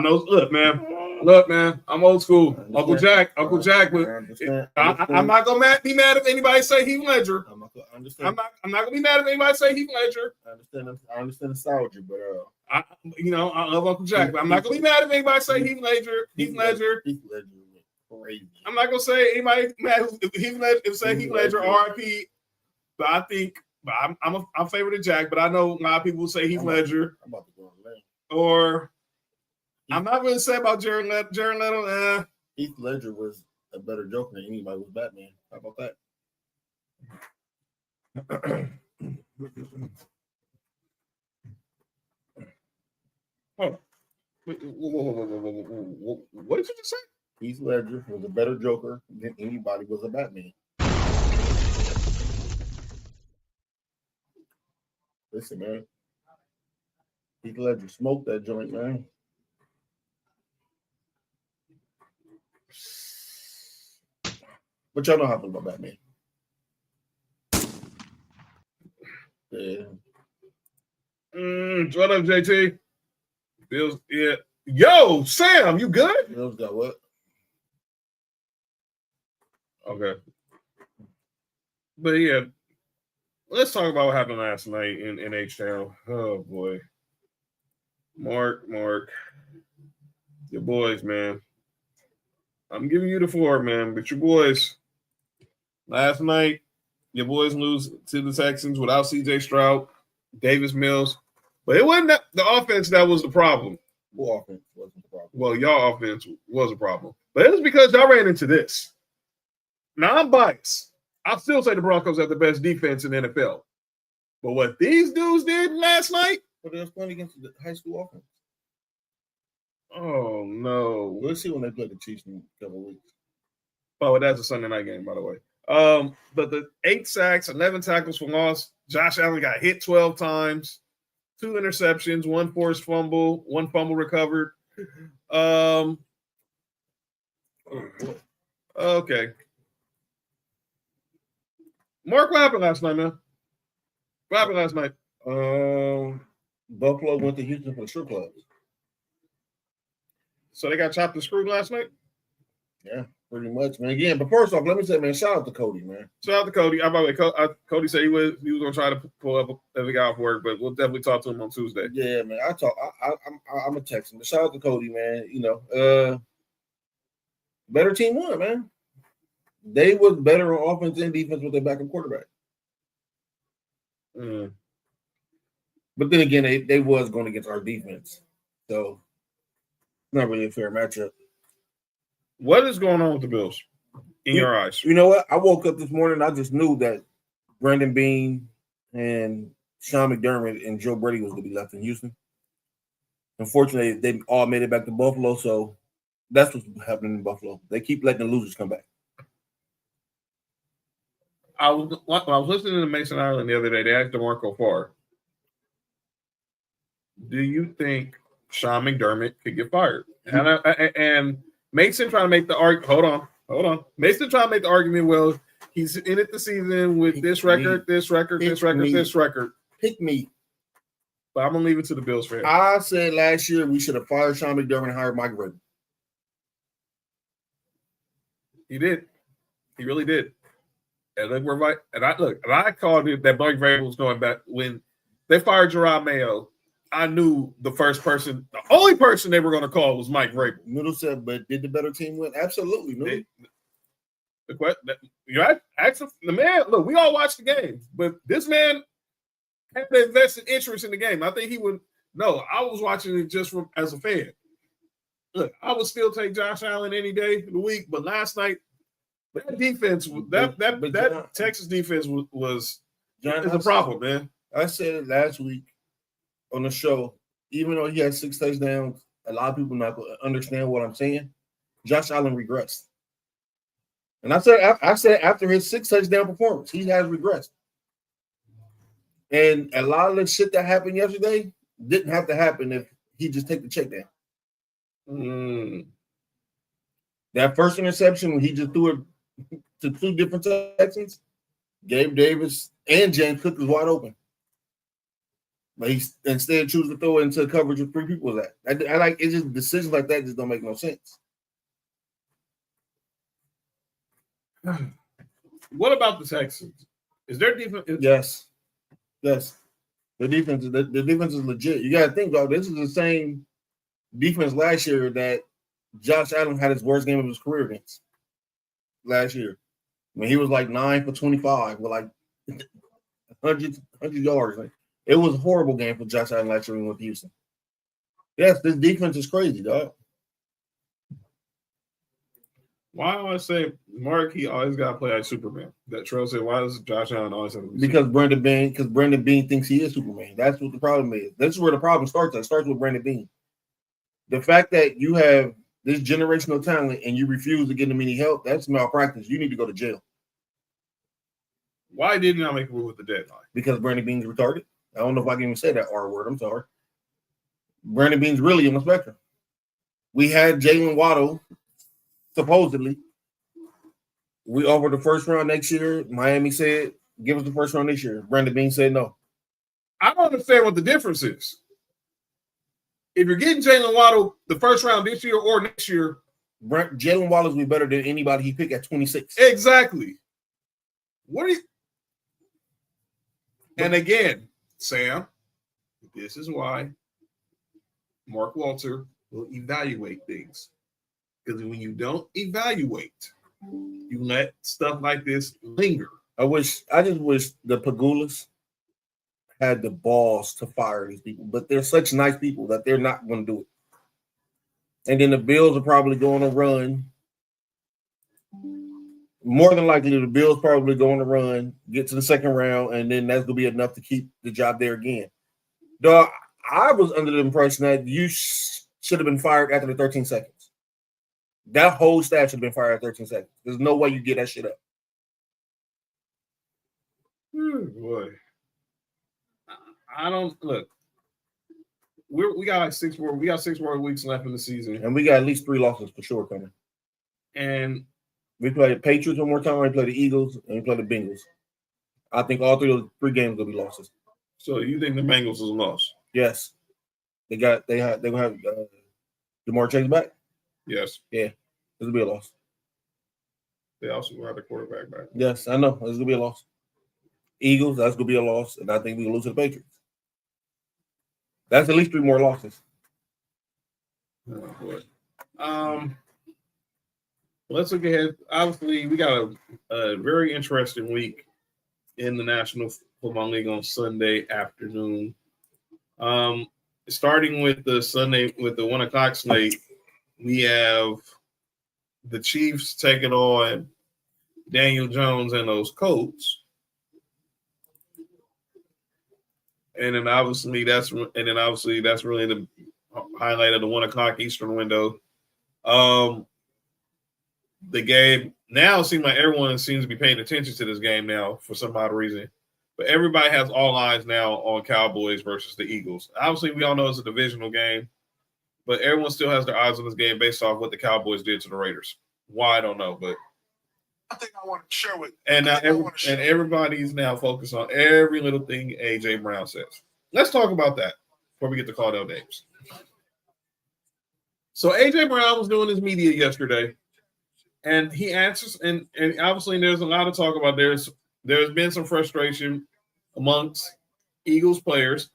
know. Look, man. I'm old school. Uncle Jack. I'm not gonna be mad if anybody say Heath Ledger. I'm not gonna be mad if anybody say Heath Ledger. I understand nostalgia, but I love Uncle Jack, but I'm not gonna be mad if anybody say Heath Ledger. Heath Ledger went crazy. I'm not gonna say anybody mad if Heath Ledger RIP. But I think, I'm favorite of Jack, but I know a lot of people will say Heath Ledger. I'm about to go on lane. Or I'm not really say about Jared Leto. Heath Ledger was a better Joker than anybody with Batman. How about that? Oh. What did you just say? Heath Ledger was a better Joker than anybody was a Batman. Listen, man. Heath Ledger smoked that joint, man. But y'all know how I feel about Batman. Yeah. What up, JT? Bills, yeah. Yo, Sam, you good? Bills got what? Okay. But yeah, let's talk about what happened last night in H-Town. Oh boy. Mark, your boys, man. I'm giving you the floor, man. But your boys, last night, your boys lose to the Texans without CJ Stroud, Davis Mills. But it wasn't the offense that was the problem. Well, offense wasn't the problem. Well, y'all offense was a problem. But it was because y'all ran into this. Now, I'm biased. I'll still say the Broncos have the best defense in the NFL. But what these dudes did last night? But they was playing against the high school offense. Oh, no. We'll see when they play the Chiefs in a couple of weeks. Oh, that's a Sunday night game, by the way. But the 8 sacks, 11 tackles for loss. Josh Allen got hit 12 times, 2 interceptions, 1 forced fumble, 1 fumble recovered. Okay. Mark, what happened last night, man? What happened last night? Buffalo went to Houston for the strip clubs. So they got chopped and screwed last night? Yeah. Pretty much, man. Again, but first off, let me say, man, shout out to Cody, man. Shout out to Cody. Cody said he was going to try to pull up every guy off work, but we'll definitely talk to him on Tuesday. Yeah, man. I'm gonna text him. But shout out to Cody, man. You know, better team won, man. They was better on offense and defense with their backup quarterback. But then again, they was going against our defense, so not really a fair matchup. What is going on with the Bills in your eyes? You know what? I woke up this morning. I just knew that Brandon Beane and Sean McDermott and Joe Brady was going to be left in Houston. Unfortunately, they all made it back to Buffalo, so that's what's happening in Buffalo. They keep letting the losers come back. When I was listening to Mason Ireland the other day, they asked DeMarco Farr, do you think Sean McDermott could get fired? And Mason trying to make the argument. Hold on. Mason trying to make the argument. Well, he's in it the season with this record. Pick me. But I'm gonna leave it to the Bills fans. I said last year we should have fired Sean McDermott and hired Mike Vrabel. He did. He really did. And look, we're right. And I called it that Mike Vrabel was going back when they fired Jerome Mayo. I knew the only person they were going to call was Mike Vrabel. Middle said, but did the better team win? Absolutely. The man, look, we all watched the game, but this man had an invested interest in the game. I think he would. No, I was watching it just as a fan. Look, I would still take Josh Allen any day of the week, but last night, that defense, that Texas defense was a problem, man. I said it last week on the show. Even though he had 6 touchdowns, a lot of people not going to understand what I'm saying. Josh Allen regressed, and I said after his 6 touchdown performance, he has regressed. And a lot of the shit that happened yesterday didn't have to happen if he just take the check down. That first interception when he just threw it to 2 different Texans, Gabe Davis and James Cook was wide open. But he instead choose to throw it into coverage with 3 people. I like it's just decisions like that just don't make no sense. What about the Texans? Is their defense? Yes. The defense is legit. You got to think about this is the same defense last year that Josh Allen had his worst game of his career against last year. When he was like 9 for 25 with like 100 yards. It was a horrible game for Josh Allen last year with Houston. Yes, this defense is crazy, dog. Why do I say Mark? He always got to play like Superman. That Trell said, why does Josh Allen always have to be because Brandon Beane thinks he is Superman. That's what the problem is. That's where the problem starts. It starts with Brandon Beane. The fact that you have this generational talent and you refuse to give him any help, that's malpractice. You need to go to jail. Why didn't I make a move with the deadline? Because Brandon Beane's retarded. I don't know if I can even say that R word. I'm sorry. Brandon Beane's really on the spectrum. We had Jalen Waddle, supposedly. We offered the first round next year. Miami said, give us the first round next year. Brandon Beane said no. I don't understand what the difference is. If you're getting Jalen Waddle the first round this year or next year, Jalen Waddle will be better than anybody he picked at 26. Exactly. What are you? And again, Sam, this is why Mark Walter will evaluate things. Because when you don't evaluate, you let stuff like this linger. I just wish the Pagulas had the balls to fire these people, but they're such nice people that they're not going to do it. And then the Bills are probably going to run. More than likely, the Bills probably going to run, get to the second round, and then that's going to be enough to keep the job there again. Dog, I was under the impression that you should have been fired after the 13 seconds. That whole staff should have been fired at 13 seconds. There's no way you get that shit up. Boy. I don't look. We got like 6 more. We got 6 more weeks left in the season, and we got at least 3 losses for sure coming. And we play the Patriots one more time. We play the Eagles, and we play the Bengals. I think all 3 games will be losses. So you think the Bengals is a loss? Yes. They gonna have Jamar Chase back. Yes. Yeah. This will be a loss. They also got the quarterback back. Yes, I know. It's gonna be a loss. Eagles, that's gonna be a loss, and I think we can lose to the Patriots. That's at least 3 more losses. Oh, boy. Let's look ahead. Obviously, we got a very interesting week in the National Football League on Sunday afternoon. Starting with the Sunday with the 1:00 slate, we have the Chiefs taking on Daniel Jones and those Colts. And then obviously that's really the highlight of the 1:00 Eastern window. The game now seems like everyone seems to be paying attention to this game now for some odd reason. But everybody has all eyes now on Cowboys versus the Eagles. Obviously, we all know it's a divisional game, but everyone still has their eyes on this game based off what the Cowboys did to the Raiders. Why, I don't know, but I think I want to share with you. And now everybody's now focused on every little thing A.J. Brown says. Let's talk about that before we get to Caldwell Davis. So A.J. Brown was doing his media yesterday, and he answers, and obviously there's a lot of talk about there's been some frustration amongst Eagles players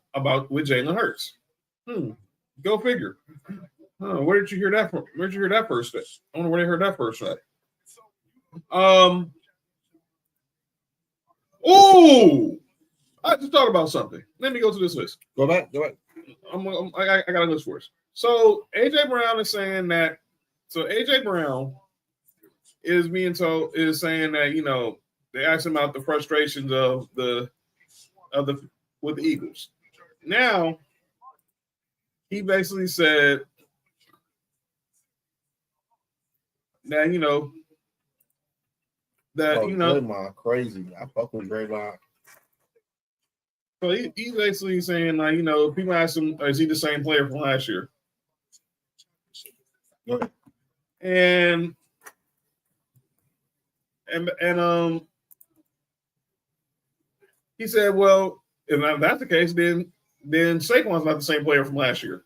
with Jalen Hurts. Go figure. Where did you hear that from? Where did you hear that first? I wonder where they heard that first. I just thought about something. Let me go to this list. Go back. I got a list for us. So AJ Brown is saying that. So AJ Brown is saying that they asked him about the frustrations of the with the Eagles. Now he basically said that Draymond crazy. I fuck with Draymond. So he's basically saying people ask him, is he the same player from last year? Go ahead. And he said, well, if that's the case, then Saquon's not the same player from last year.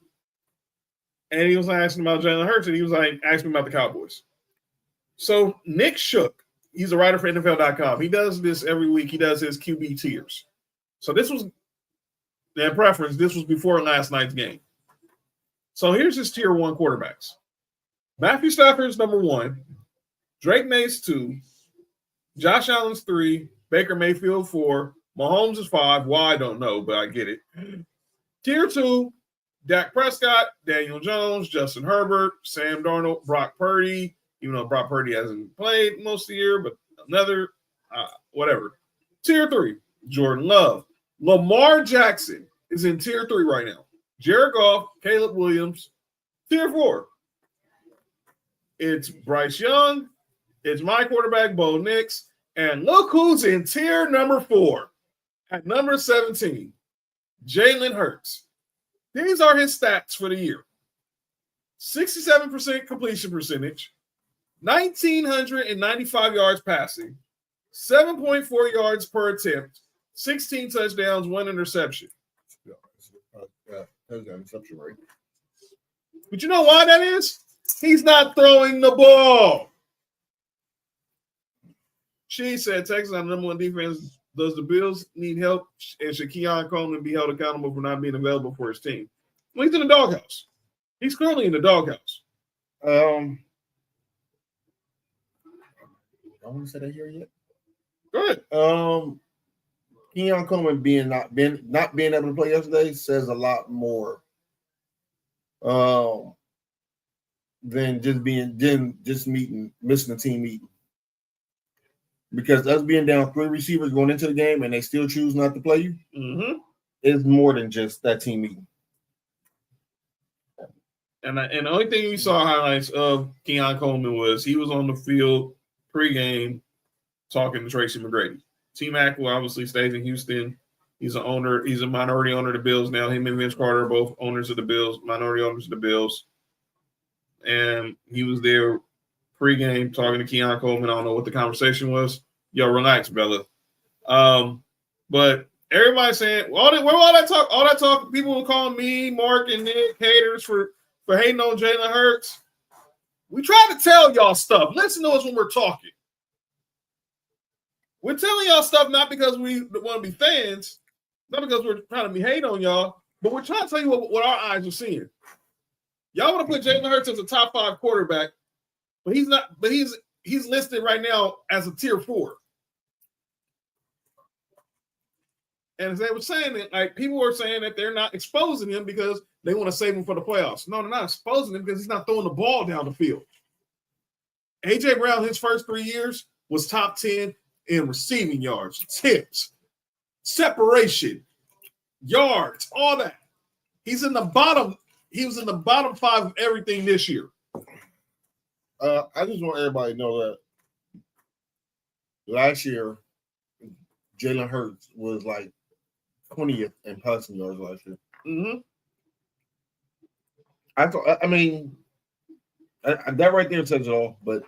And he was asking about Jalen Hurts, and he was asking about the Cowboys. So Nick Shook, he's a writer for NFL.com. He does this every week. He does his QB tiers. So this was their preference. This was before last night's game. So here's his tier 1 quarterbacks. Matthew Stafford's number 1. Drake May's 2. Josh Allen's 3. Baker Mayfield 4. Mahomes is 5. Why, I don't know, but I get it. Tier 2, Dak Prescott, Daniel Jones, Justin Herbert, Sam Darnold, Brock Purdy, even though Brock Purdy hasn't played most of the year, but another, whatever. Tier 3, Jordan Love. Lamar Jackson is in tier 3 right now. Jared Goff, Caleb Williams. Tier 4, it's Bryce Young. It's my quarterback, Bo Nix. And look who's in tier number 4 at number 17, Jalen Hurts. These are his stats for the year. 67% completion percentage, 1,995 yards passing, 7.4 yards per attempt, 16 touchdowns, 1 interception. Interception rate. But you know why that is? He's not throwing the ball. She said Texas on number 1 defense. Does the Bills need help? And should Keon Coleman be held accountable for not being available for his team? Well, he's in the doghouse. He's currently in the doghouse. I don't want to say that here yet. Go ahead. Keon Coleman not being able to play yesterday says a lot more than just missing the team meeting. Because us being down 3 receivers going into the game and they still choose not to play you is more than just that team meeting. And the only thing we saw highlights of Keon Coleman was he was on the field pregame talking to Tracy McGrady. T-Mac, who obviously stays in Houston. He's an owner. He's a minority owner of the Bills now. Him and Vince Carter are both owners of the Bills, minority owners of the Bills. And he was there pregame talking to Keon Coleman. I don't know what the conversation was. Yo, relax, Bella. But everybody's saying all that talk. People will call me, Mark, and Nick haters for hating on Jalen Hurts. We try to tell y'all stuff. Listen to us when we're talking. We're telling y'all stuff not because we want to be fans, not because we're trying to be hate on y'all, but we're trying to tell you what our eyes are seeing. Y'all want to put Jalen Hurts as a top 5 quarterback, but he's not. But he's listed right now as a tier 4. And as they were saying it, like people were saying that they're not exposing him because they want to save him for the playoffs. No, they're not exposing him because he's not throwing the ball down the field. AJ Brown, his first 3 years, was top 10 in receiving yards, tips, separation, yards, all that. He's in the bottom. He was in the bottom 5 of everything this year. I just want everybody to know that last year, Jalen Hurts was like 20th in passing yards last year. Mm-hmm. I mean, that right there says it all, but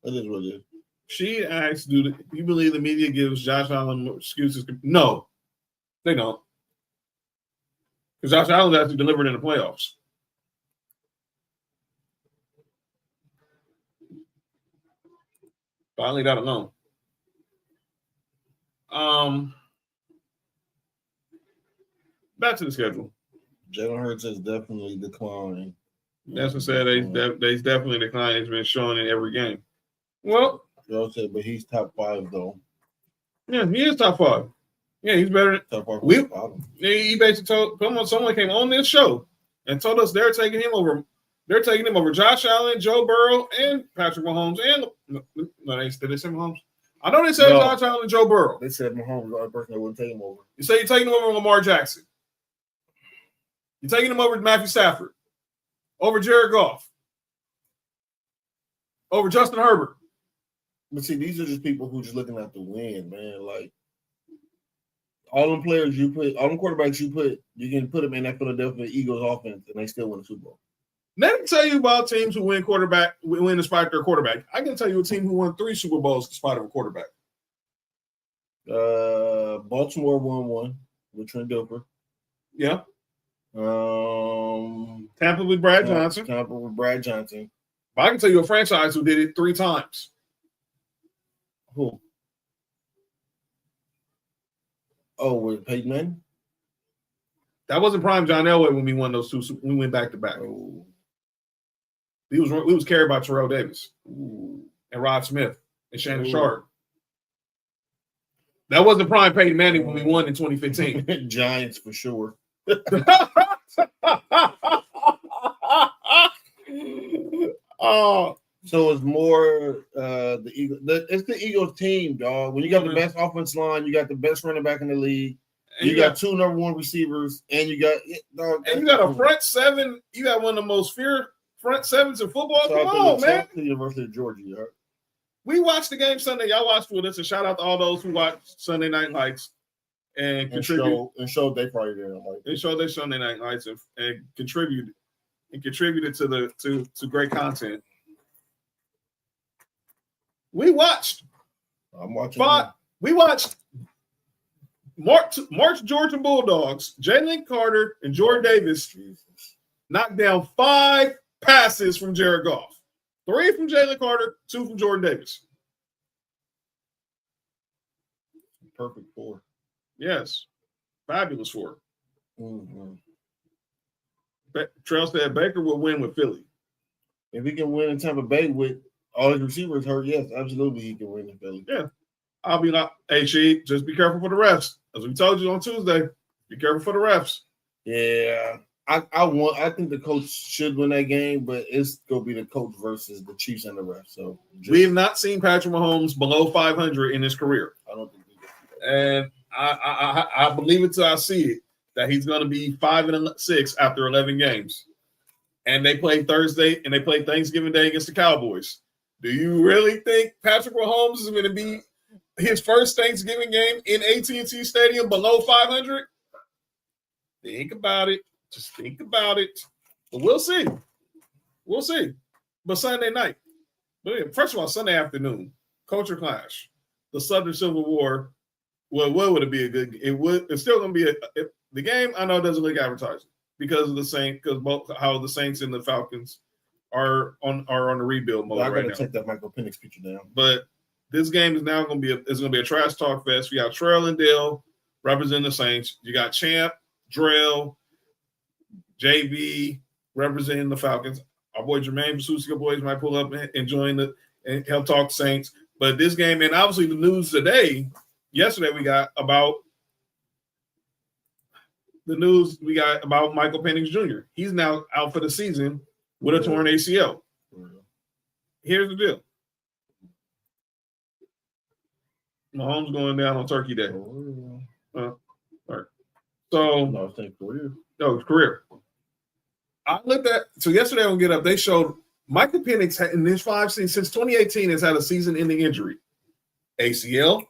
that is what it is. She asked, do you believe the media gives Josh Allen excuses? No, they don't. Because Josh Allen actually delivered in the playoffs. Finally got alone. Back to the schedule. Jalen Hurts has definitely declined. That's what I said. They definitely declined. It's been shown in every game. Well, said, but he's top 5 though. Yeah, he is top 5. Yeah, he's better than top 5. He basically told someone came on this show and told us they're taking him over. They're taking him over Josh Allen, Joe Burrow, and Patrick Mahomes. And no, did they say Mahomes? I know they said Josh Allen and Joe Burrow. They said Mahomes was the only person that wouldn't take him over. You say you're taking him over Lamar Jackson. You're taking him over Matthew Stafford, over Jared Goff, over Justin Herbert. But see, these are just people who just looking at the win, man. Like all them players you put, all them quarterbacks you put, you can put them in that Philadelphia Eagles offense, and they still win the Super Bowl. Let me tell you about teams who win despite their quarterback. I can tell you a team who won 3 Super Bowls despite of a quarterback. Baltimore won 1 with Trent Dilfer. Yeah. Tampa with Brad Johnson. But I can tell you a franchise who did it 3 times. Who? Oh, with Peyton Manning? That wasn't prime John Elway when we won those 2. We went back to back. Oh. We was carried by Terrell Davis and Rod Smith and Shannon Sharp. That wasn't prime Peyton Manning when we won in 2015. Giants for sure. So it's more the Eagles. It's the Eagles team, dog. When you got the best offense line, you got the best running back in the league. And you got 2 number 1 receivers, and you got a front 7. You got one of the most feared front 7s in football. Come on, man. The University of Georgia. Right? We watched the game Sunday. Y'all watched with us. A shout out to all those who watched Sunday Night Lights and contributed. And showed they probably didn't like. They showed their Sunday Night Lights and contributed to great content. We watched. I'm watching. We watched March Georgia Bulldogs, Jalen Carter and Jordan Davis knocked down 5 passes from Jared Goff. 3 from Jalen Carter, 2 from Jordan Davis. Perfect 4. Yes. Fabulous 4. Mm-hmm. Trail said Baker will win with Philly. If he can win in Tampa Bay with all his receivers hurt, yes, absolutely he can win in Philly. Yeah. I'll be like, hey, Sheed, just be careful for the refs. As we told you on Tuesday, be careful for the refs. Yeah. I think the coach should win that game, but it's gonna be the coach versus the Chiefs and the refs. So we have not seen Patrick Mahomes below 500 in his career. I don't think and I believe it till I see it that he's going to be 5-6 after 11 games. And they play Thursday and they play Thanksgiving Day against the Cowboys. Do you really think Patrick Mahomes is going to be his first Thanksgiving game in AT&T Stadium below 500? Think about it. Just think about it. But we'll see. We'll see. But Sunday night. But first of all, Sunday afternoon, culture clash. The Southern Civil War. Well, what would it be a good? It's still going to be the game. I know it doesn't look advertising because of the Saints, because both how the Saints and the Falcons are on the rebuild mode right now. I'm going to take that Michael Penix picture down. But this game is now going to be a trash talk fest. You got Trell and Dale representing the Saints. You got Champ, Drell, JV representing the Falcons. Our boy Jermaine Basuska boys might pull up and join and help talk Saints. But this game, and obviously the news yesterday we got about Michael Penix Jr. He's now out for the season with a torn ACL. Here's the deal. Mahomes going down on Turkey Day. Right. So No, I think career. No, career. I looked at yesterday on Get Up, they showed Michael Penix in his 5 seasons since 2018 has had a season-ending injury. ACL,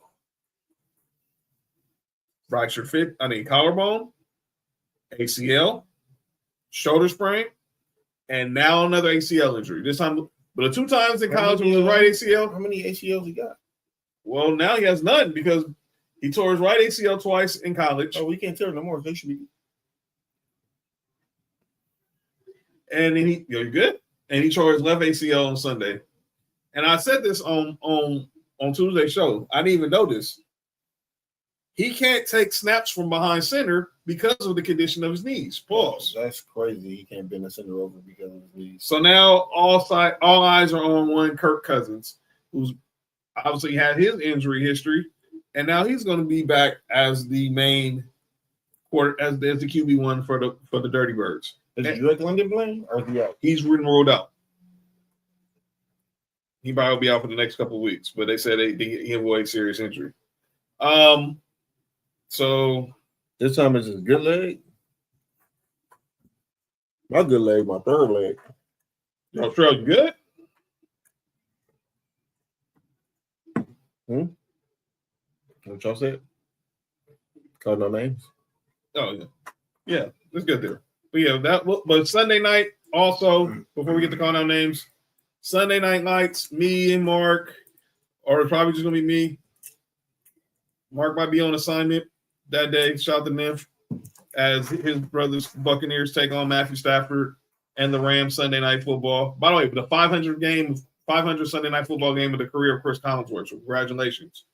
collarbone, ACL, shoulder sprain, and now another ACL injury. This time, but the 2 times in college it was his right ACL. How many ACLs he got? Well, now he has none because he tore his right ACL twice in college. Oh, we can't tear it no more. They should be. And then you good? And he tore his left ACL on Sunday. And I said this on Tuesday's show. I didn't even know this. He can't take snaps from behind center because of the condition of his knees. Pause. That's crazy. He can't bend the center over because of his knees. So now all eyes are on one Kirk Cousins, who's obviously had his injury history, and now he's going to be back as the main quarter, as the QB1 for the Dirty Birds. Is Drake London playing or is he out? He's ruled out. He probably will be out for the next couple of weeks, but they said he avoided serious injury. So this time it's his good leg. My good leg, my third leg. Yo, Trell, you good? What y'all said? Call no names. Oh yeah, let's get there. But yeah, but Sunday night also, before we get to call out names, Sunday night lights, me and Mark, or it's probably just gonna be me. Mark might be on assignment that day. Shout out to Nymph as his brothers Buccaneers take on Matthew Stafford and the Rams Sunday night football. By the way, the 500 Sunday night football game of the career of Chris Collinsworth. So congratulations.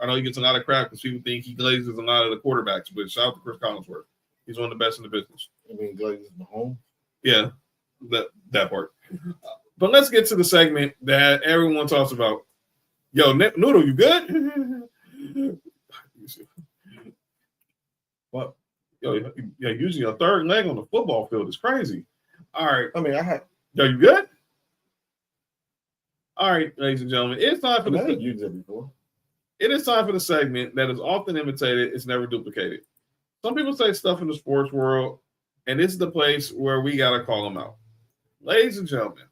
I know he gets a lot of crap because people think he glazes a lot of the quarterbacks, but shout out to Chris Collinsworth. He's one of the best in the business. I mean, glazes Mahomes. Yeah, that part. But let's get to the segment that everyone talks about. Yo, Noodle, you good? What? Yo, using your third leg on the football field is crazy. All right. I mean, Yo, you good? All right, ladies and gentlemen, it's time for used it before. It is time for the segment that is often imitated, it's never duplicated. Some people say stuff in the sports world, and this is the place where we got to call them out. Ladies and gentlemen,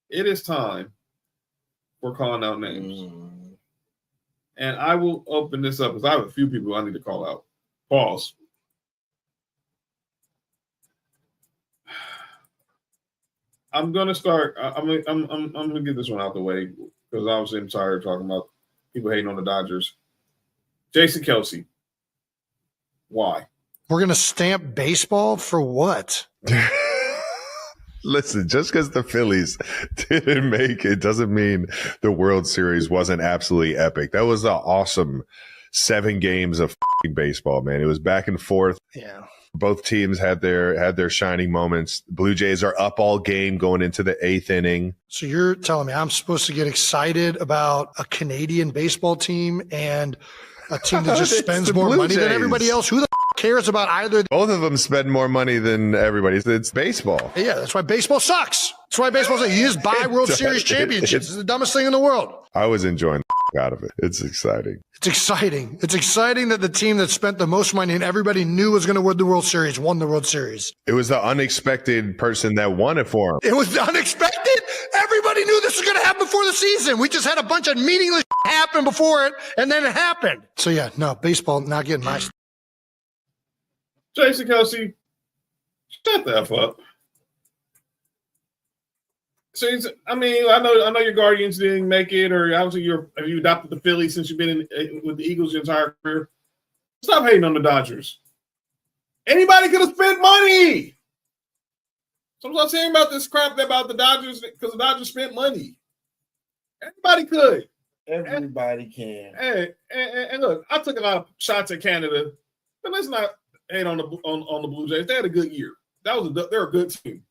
it is time for calling out names. And I will open this up because I have a few people I need to call out. Pause. I'm gonna start. I'm gonna get this one out the way because obviously I'm tired of talking about people hating on the Dodgers. Jason Kelce. Why? We're gonna stamp baseball for what? Listen, just because the Phillies didn't make it doesn't mean the World Series wasn't absolutely epic. That was an awesome 7 games of baseball, man. It was back and forth. Yeah. Both teams had their shining moments. Blue Jays are up all game going into the 8th inning. So you're telling me I'm supposed to get excited about a Canadian baseball team and a team that just spends more money than everybody else? Who the cares about either? Both of them spend more money than everybody. It's baseball. Yeah, that's why baseball sucks. That's why baseball sucks. You just buy World Series championships. It's the dumbest thing in the world. I was enjoying the out of it. It's exciting. It's exciting. It's exciting that the team that spent the most money and everybody knew was going to win the World Series won the World Series. It was the unexpected person that won it for him. It was unexpected. Everybody knew this was going to happen before the season. We just had a bunch of meaningless happen before it, and then it happened. So, yeah, no, baseball not getting my stuff. Jason Kelce, shut the F up. So I mean, I know your Guardians didn't make it, or obviously have you adopted the Phillies since you've been with the Eagles your entire career. Stop hating on the Dodgers. Anybody could have spent money. So I'm not saying about this crap about the Dodgers because the Dodgers spent money. Everybody could. Everybody can. Hey, and look, I took a lot of shots at Canada, but let's not hate on the Blue Jays. They had a good year. They're a good team,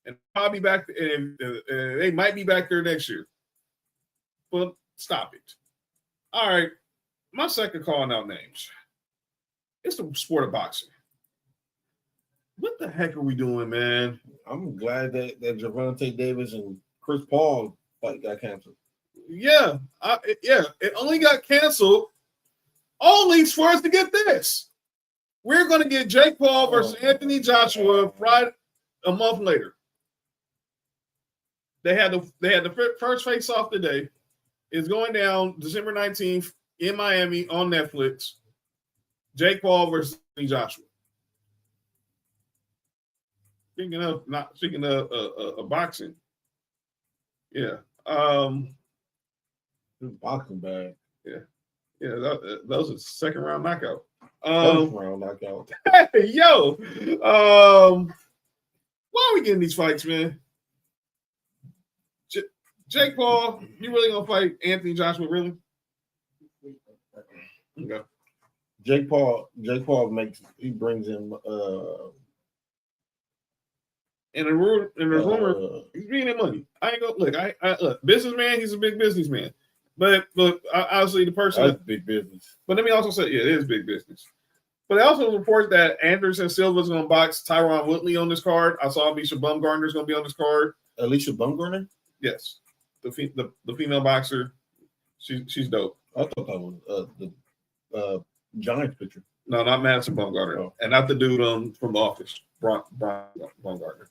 and probably back. And they might be back there next year. But stop it. All right, my second calling out names. It's the sport of boxing. What the heck are we doing, man? I'm glad that Gervonta Davis and Chris Paul fight got canceled. Yeah, it only got canceled only for us to get this. We're going to get Jake Paul versus Anthony Joshua Friday, a month later. They had the first face-off today. It's going down December 19th in Miami on Netflix. Jake Paul versus Anthony Joshua. Speaking of boxing, yeah. Boxing bag. Yeah. Those are second round knockout. First round knockout. Hey, yo. Why are we getting these fights, man? Jake Paul, you really gonna fight Anthony Joshua? Really? Okay. Jake Paul brings him and the rumor, he's bringing in money. I ain't gonna look. I look, businessman. He's a big businessman. But obviously the person that's big business. But let me also say, yeah, it is big business. But I also report that Anderson Silva's going to box Tyron Woodley on this card. I saw Alicia Bumgarner's going to be on this card. Alicia Bumgarner? Yes, the female boxer. She's dope. I thought that was the Giants pitcher. No, not Madison Bumgarner, and not the dude from The Office, Brian Bumgarner.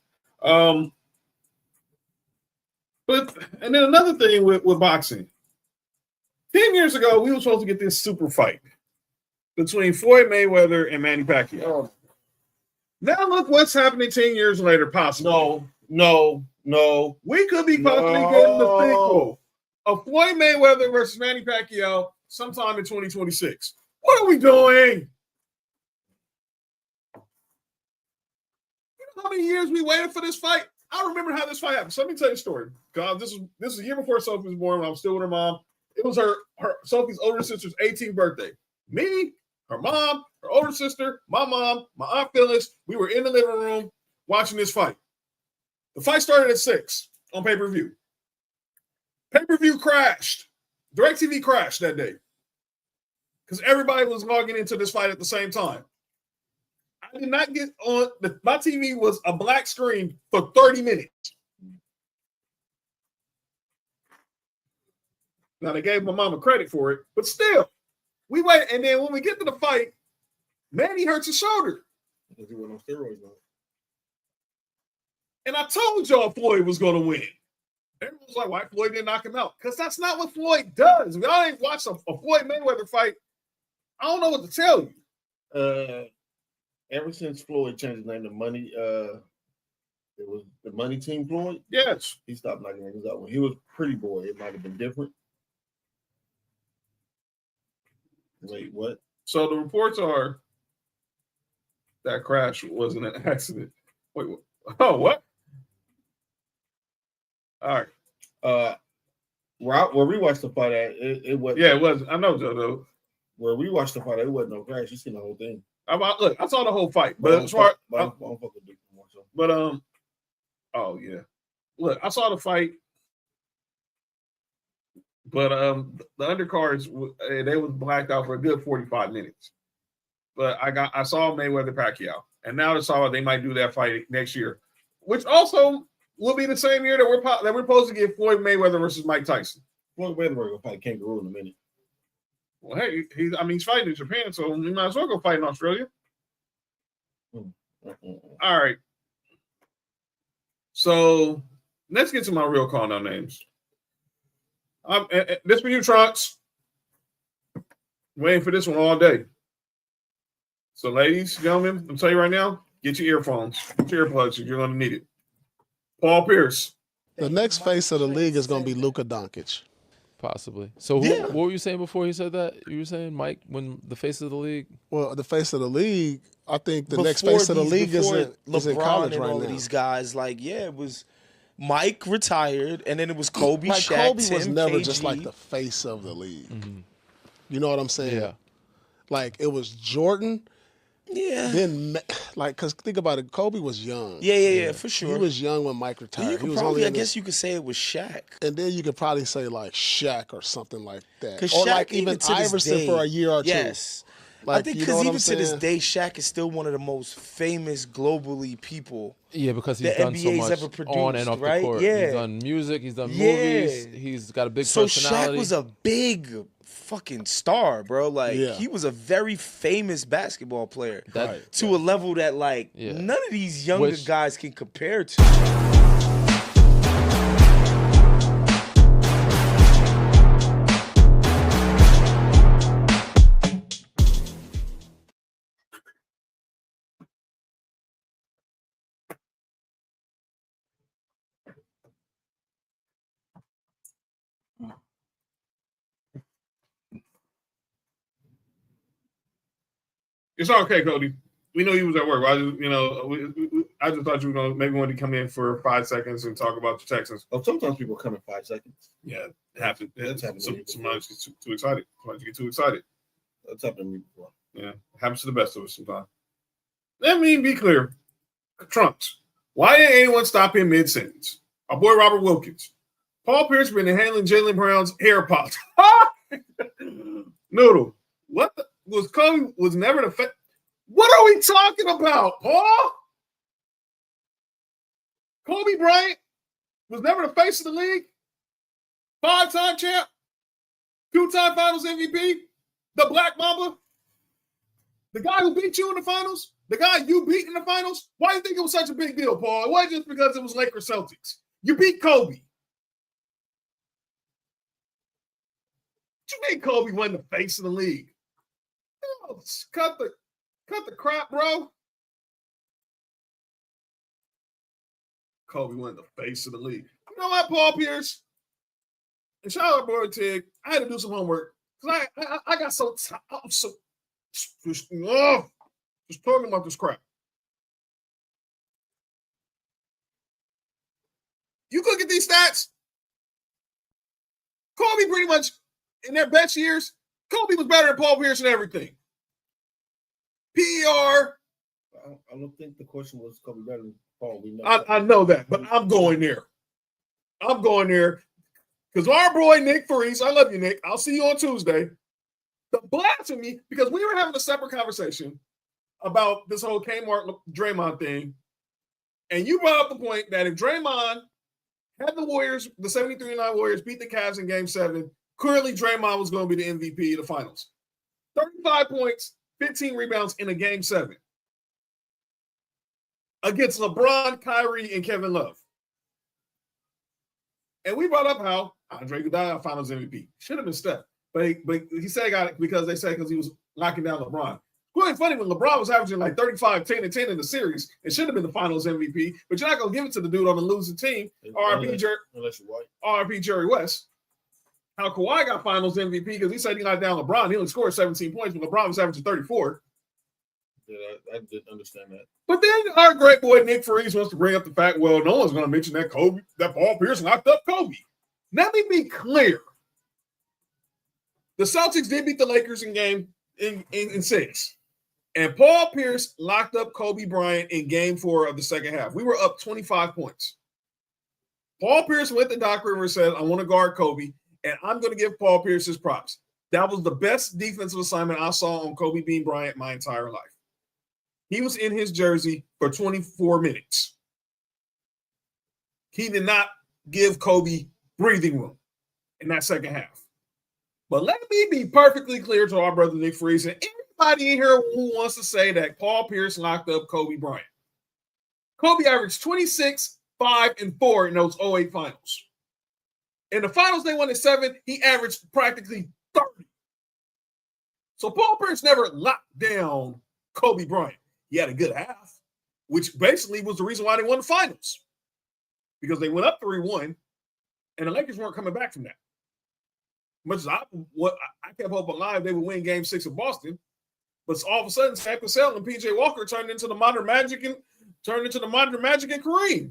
But and then another thing with boxing. 10 years ago, we were supposed to get this super fight between Floyd Mayweather and Manny Pacquiao. Oh. Now look what's happening 10 years later, possibly. No. We could be possibly getting the sequel of Floyd Mayweather versus Manny Pacquiao sometime in 2026. What are we doing? You know how many years we waited for this fight? I remember how this fight happened. So let me tell you a story. God, this is a year before Sophie was born when I was still with her mom. It was her Sophie's older sister's 18th birthday. Me, her mom, her older sister, my mom, my Aunt Phyllis, we were in the living room watching this fight. The fight started at 6 on pay-per-view. Pay-per-view crashed. DirecTV crashed that day because everybody was logging into this fight at the same time. I did not get on. My TV was a black screen for 30 minutes. Now, they gave my mama credit for it, but still, we wait. And then when we get to the fight, Manny hurts his shoulder. Because he went on steroids now. And I told y'all Floyd was going to win. Everyone was like, why Floyd didn't knock him out? Because that's not what Floyd does. If y'all ain't watched a Floyd Mayweather fight, I don't know what to tell you. Ever since Floyd changed his name to Money, it was the Money Team Floyd. Yes. He stopped knocking niggas out. When he was Pretty Boy, it might have been different. Wait, what? So the reports are that crash wasn't an accident. Wait, what? Oh, what? All right. Where we watched the fight at, it was. Yeah, it was. I know, Joe. Where we watched the fight, it wasn't no crash. You seen the whole thing. Look, I saw the whole fight, but as far, I don't fuck with Dick more so. But oh yeah, look, I saw the fight, but the undercards they was blacked out for a good 45 minutes. But I saw Mayweather Pacquiao, and now I saw they might do that fight next year, which also will be the same year that we're supposed to get Floyd Mayweather versus Mike Tyson. Floyd Mayweather will fight Kangaroo in a minute. Well, hey, he's fighting in Japan, so he might as well go fight in Australia. All right. So let's get to my real call-out names. This for you, Trunks. Waiting for this one all day. So, ladies, gentlemen, I'm telling you right now, get your earphones, get your earplugs, you're going to need it. Paul Pierce. The next face of the league is going to be Luka Doncic. Possibly. So what were you saying before you said that? You were saying, Mike, when the face of the league? Well, the face of the league, I think the next face of the league is in college and right all now. of these guys, like, yeah, it was Mike retired, and then it was Kobe, Like Shaq, Kobe Tim, was never KG. just like the face of the league. You know what I'm saying? Yeah. Like it was Jordan. Yeah. Then, like, cause think about it, Kobe was young. Yeah, for sure. He was young when Mike retired. You He could was probably, only I in guess you could say it was Shaq. and then you could probably say like Shaq or something like that, 'Cause or Shaq, like even to this Iverson day, for a year or two. Yes. Like, I think you know because what even I'm to this saying? day, Shaq is still one of the most famous globally people. Yeah, because he's the done so NBA's much ever produced, on and off right? the court. Yeah. He's done music. He's done Yeah. movies. He's got a big So personality. Shaq was a big fucking star, bro. Like Yeah. he was a very famous basketball player That- to a level that like Yeah. none of these younger Which- guys can compare to. It's okay, Cody. We know you was at work. I just, I just thought you were gonna maybe want to come in for 5 seconds and talk about the Texans. Oh, sometimes people come in 5 seconds. Yeah, it happens. That's happened to me before. Sometimes you get too excited. Sometimes you get too excited. That's happened to me before. Yeah, it happens to the best of us sometimes. Let me be clear. Trunks, why didn't anyone stop him mid-sentence? Our boy Robert Wilkins. Paul Pierce been handling Jalen Brown's hair pops. Noodle, what the, was Kobe was never the fa- What are we talking about, Paul? Kobe Bryant was never the face of the league. 5-time champ, 2-time finals MVP, the Black Mamba, the guy who beat you in the finals, the guy you beat in the finals. Why do you think it was such a big deal, Paul? It wasn't just because it was Lakers Celtics. You beat Kobe. What you mean Kobe wasn't the face of the league? Oh, cut the crap, bro. Kobe wasn't the face of the league. You know what, Paul Pierce? And shout out to Boy Tig. I had to do some homework because I got so I'm so just talking about this crap. You look at these stats. Kobe pretty much in their best years, Kobe was better than Paul Pierce and everything. PER. I don't think the question was Kobe better than Paul. We know. I know that, but I'm going there. I'm going there because our boy Nick Freese, I love you, Nick. I'll see you on Tuesday. The blasphemy, because we were having a separate conversation about this whole Kmart Draymond thing, and you brought up the point that if Draymond had the Warriors, the 73-9 Warriors beat the Cavs in Game 7, clearly Draymond was going to be the MVP of the finals. 35 points, 15 rebounds in a Game 7 against LeBron, Kyrie, and Kevin Love. And we brought up how Andre Iguodala finals MVP. Should have been Steph. But he said he got it because they said because he was knocking down LeBron. Quite funny when LeBron was averaging like 35, 10, and 10 in the series. It should have been the finals MVP, but you're not going to give it to the dude on the losing team. Unless you're white. RP Jerry West. How Kawhi got finals MVP because he said he knocked down LeBron. He only scored 17 points, but LeBron was averaging 34. Yeah, I didn't understand that. But then our great boy Nick Freese wants to bring up the fact, well, no one's going to mention that Paul Pierce knocked up Kobe. Let me be clear. The Celtics did beat the Lakers in game in 6. And Paul Pierce locked up Kobe Bryant in Game 4 of the second half. We were up 25 points. Paul Pierce went to Doc Rivers and said, I want to guard Kobe, and I'm going to give Paul Pierce his props. That was the best defensive assignment I saw on Kobe Bean Bryant my entire life. He was in his jersey for 24 minutes. He did not give Kobe breathing room in that second half. But let me be perfectly clear to our brother Nick Freese and anybody in here who wants to say that Paul Pierce locked up Kobe Bryant. Kobe averaged 26, 5, and 4 in those 08 finals. In the finals they won at 7, he averaged practically 30. So Paul Pierce never locked down Kobe Bryant. He had a good half, which basically was the reason why they won the finals. Because they went up 3-1, and the Lakers weren't coming back from that. Much as I kept hoping alive they would win Game 6 of Boston, but all of a sudden, Sam Cassell and PJ Walker turned into the modern Magic and Kareem.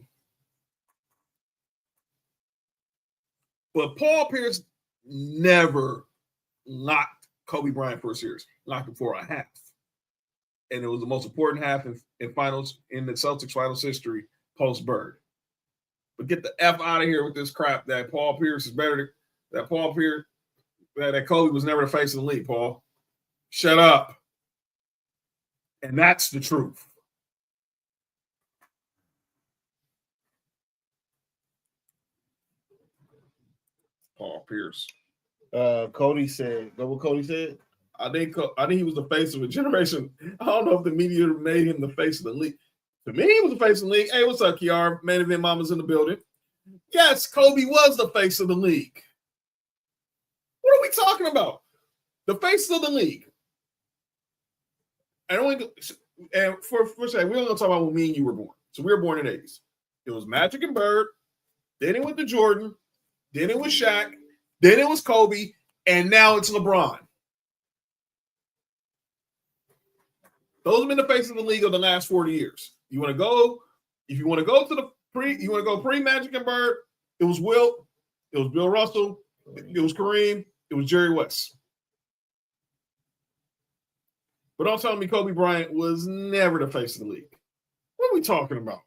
But Paul Pierce never knocked Kobe Bryant for a series, knocked him for a half. And it was the most important half in finals in the Celtics finals history post Bird. But get the F out of here with this crap that Paul Pierce is better than that Paul Pierce, that Kobe was never the face of the league, Paul. Shut up. And that's the truth. Paul Pierce. Cody said, know what Cody said? I think he was the face of a generation. I don't know if the media made him the face of the league. To me, he was the face of the league. Hey, what's up, Kiara? Main Event Mama's in the building. Yes, Kobe was the face of the league. What are we talking about? The face of the league. And for say, we're going to talk about when me and you were born. So we were born in the 80s. It was Magic and Bird. Then it went to Jordan. Then it was Shaq. Then it was Kobe. And now it's LeBron. Those have been the face of the league of the last 40 years. You want to go, if you want to go to the pre-Magic and Bird, it was Wilt, it was Bill Russell, it was Kareem, it was Jerry West. But don't tell me Kobe Bryant was never the face of the league. What are we talking about?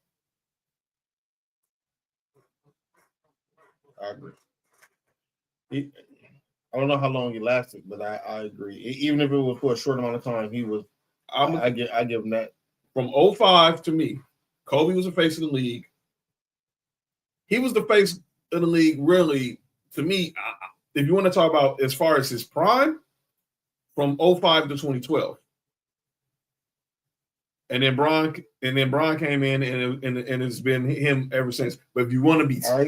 I agree. I don't know how long he lasted, but I agree. Even if it was for a short amount of time, he was. I give him that. From 05 to me, Kobe was the face of the league. He was the face of the league, really, to me, if you want to talk about as far as his prime, from 05 to 2012. And then Bron came in, and it's been him ever since. But if you want to be are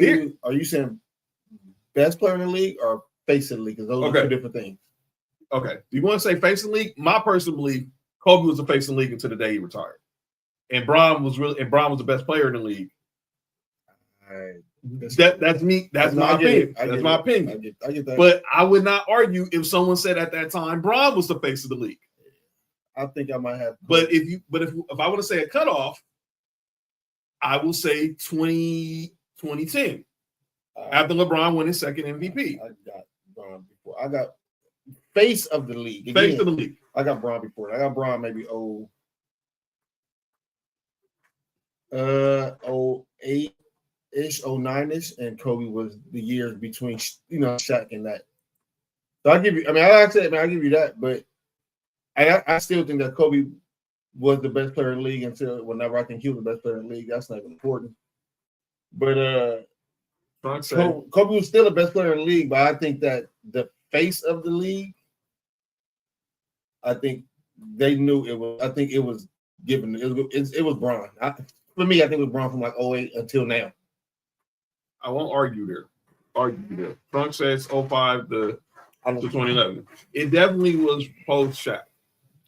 you saying best player in the league or face of the league? Because those are two different things. Okay. Do you want to say face of the league? My personal belief, Kobe was the face of the league until the day he retired. And Bron was the best player in the league. That's me. That's my opinion. That's my opinion. I get that. But I would not argue if someone said at that time Bron was the face of the league. I think I might have. But if I want to say a cutoff, I will say 2010. After LeBron won his second MVP. I got Bron before. I got face of the league. Again, face of the league. I got Bron before. I got Bron maybe 08-ish, 09-ish, and Kobe was the years between Shaq and that. So I give you. I mean, I give you that, but I still think that Kobe was the best player in the league until whenever I think he was the best player in the league. That's not even important. But Kobe was still the best player in the league, but I think that the face of the league, I think they knew it was. I think it was given. It was Bron. For me, I think it was Bron from like 08 until now. I won't argue there. Frank says 05 to 2011. It definitely was post Shaq.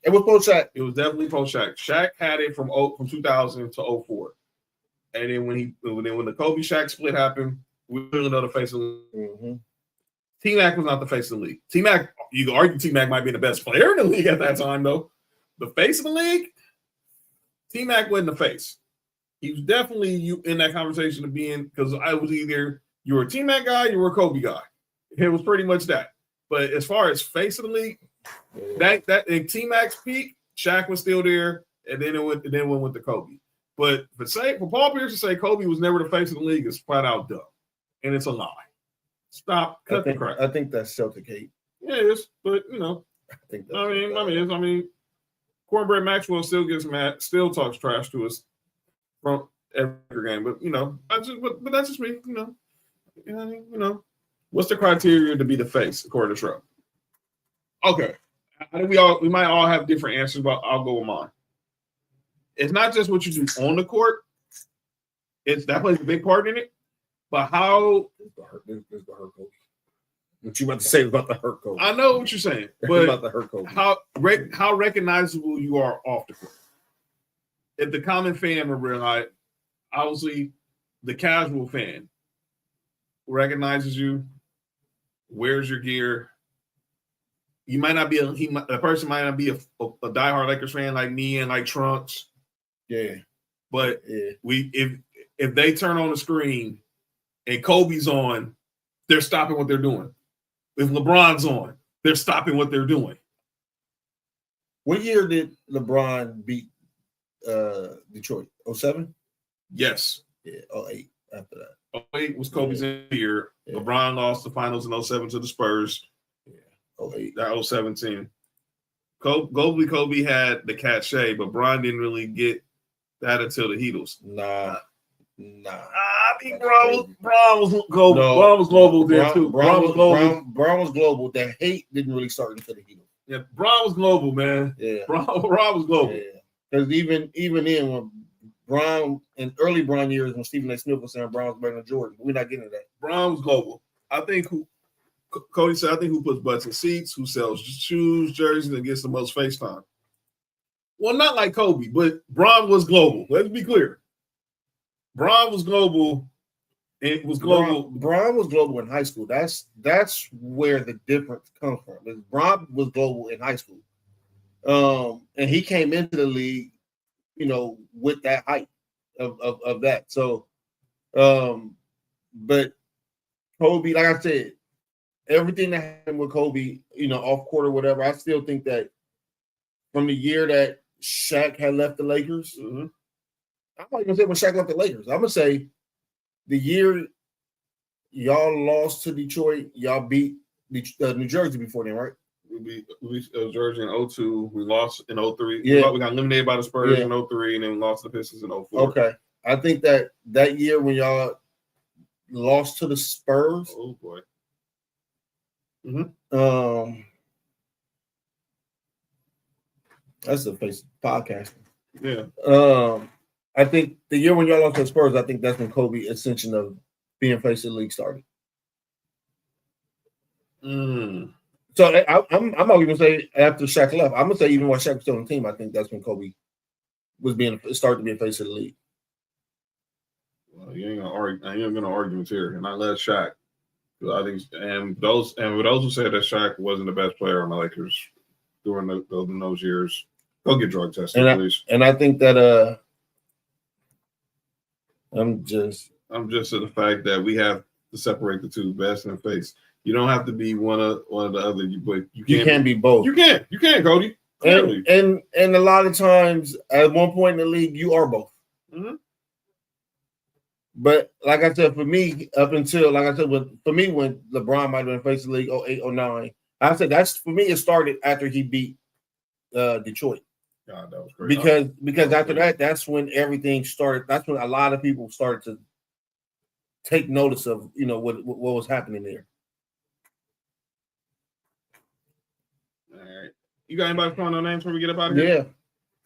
It was post Shaq. It was definitely post Shaq. Shaq had it from 2000 to 04. And then when the Kobe Shaq split happened, we really know the face of the league. Mm-hmm. T-Mac was not the face of the league. T-Mac, you can argue T-Mac might be the best player in the league at that time, though. The face of the league, T-Mac wasn't the face. He was definitely in that conversation of being, because I was either you were a T-Mac guy, you were a Kobe guy. It was pretty much that. But as far as face of the league, that in T-Mac's peak, Shaq was still there, and then it went with the Kobe. But for Paul Pierce to say Kobe was never the face of the league is flat out dumb, and it's a lie. Stop, cut the crap. I think that's Celtic hate. Yeah, it is, but I think. I mean, Cornbread Maxwell still gets mad, still talks trash to us from every game, but but that's just me. What's the criteria to be the face according to Shrub? Okay, I think we might all have different answers, but I'll go with mine. It's not just what you do on the court; that plays a big part in it. But how? This is the hurt coach. What you about to say about the hurt coach? I know what you're saying, but about the hurt coach. How recognizable you are off the court? If the common fan will realize, obviously, the casual fan recognizes you, wears your gear. You might not be a person might not be a diehard Lakers fan like me and like Trunks. Yeah, but if they turn on the screen and Kobe's on, they're stopping what they're doing. If LeBron's on, they're stopping what they're doing. What year did LeBron beat Detroit? 07? Yes. Yeah, 08 after that. 08 was Kobe's year. Yeah. LeBron lost the finals in 07 to the Spurs. Yeah, 08. That 17. Kobe had the cachet, but Bron didn't really get that until the Heatles. Nah. I think Bron was global. No, Bron was global there too. Bron was global. Bron was global. The hate didn't really start until the Heatles. Yeah, Bron was global, man. Yeah, Bron was global. Yeah, because even then, when Bron in early Bron years, when Stephen A. Smith was saying Bron was better than Jordan, we're not getting to that. Bron was global. I think Cody said, I think who puts butts in seats, who sells shoes, jerseys, and gets the most face time. Well, not like Kobe, but Bron was global. Let's be clear. Bron was global. It was global. Bron was global in high school. That's where the difference comes from. Bron was global in high school. And he came into the league, with that hype of that. So, but Kobe, like I said, everything that happened with Kobe, off court or whatever, I still think that from the year that Shaq had left the Lakers, I'm not even say when Shaq left the Lakers. I'm gonna say the year y'all lost to Detroit, y'all beat New Jersey before then, right? We beat Jersey in 02. We lost in 03. Yeah. We got eliminated by the Spurs in 03, and then we lost to the Pistons in 04. Okay. I think that year when y'all lost to the Spurs. Oh boy. That's the face of podcasting. Yeah. I think the year when y'all lost to the Spurs, I think that's when Kobe ascension of being face of the league started. So I'm not going to say after Shaq left. I'm going to say even when Shaq was still on the team, I think that's when Kobe was started to be a face of the league. Well, you ain't gonna arguments here, and I let Shaq. I think, and those who said that Shaq wasn't the best player on the Lakers during those years, go get drug tested, please. And I think that I'm just to the fact that we have to separate the two, best and face. You don't have to be one of the other, but you can be both. You can, Cody. And a lot of times, at one point in the league, you are both. Mm-hmm. But like I said, for me, when LeBron might have been face of the league 08, 09, I said that's for me. It started after he beat Detroit. God, that was great. Because after that, that's when everything started. That's when a lot of people started to take notice of what was happening there. All right, you got anybody calling no names before we get up out of here? Yeah,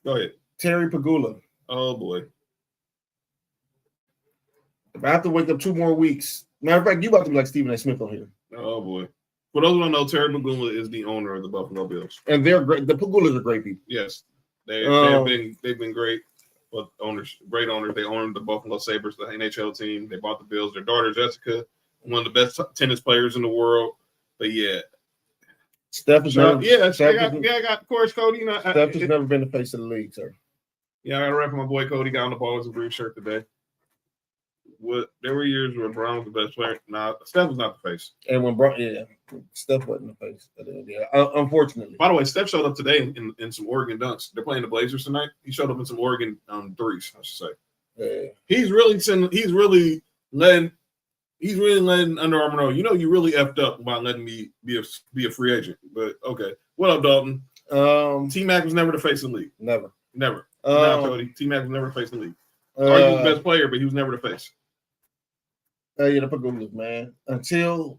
go ahead. Terry Pegula. Oh boy. I have to wake up 2 more weeks. Matter of fact, you about to be like Stephen A. Smith on here. Oh boy. For those who don't know, Terry Pegula is the owner of the Buffalo Bills, and they're great. The Pegulas are great people. Yes, they've been great. But great owners. They own the Buffalo Sabres, the NHL team. They bought the Bills. Their daughter Jessica, one of the best tennis players in the world. But yeah, Steph has I got of course Cody. Steph has never been the face of the league, sir. Yeah, I got to rep my boy Cody. Got on the ball with a green shirt today. There were years where Brown was the best player. Nah, Steph was not the face. And when Steph wasn't the face. Yeah, unfortunately. By the way, Steph showed up today in some Oregon dunks. They're playing the Blazers tonight. He showed up in some Oregon threes, I should say. Yeah. He's really letting Under Armour know. You really effed up by letting me be a free agent. But okay, what up, Dalton? T-Mac was never the face of the league. Never. Now, Cody, T-Mac was never the face of the league. Arguably the best player, but he was never the face. Yeah, the Pegulas, man. Until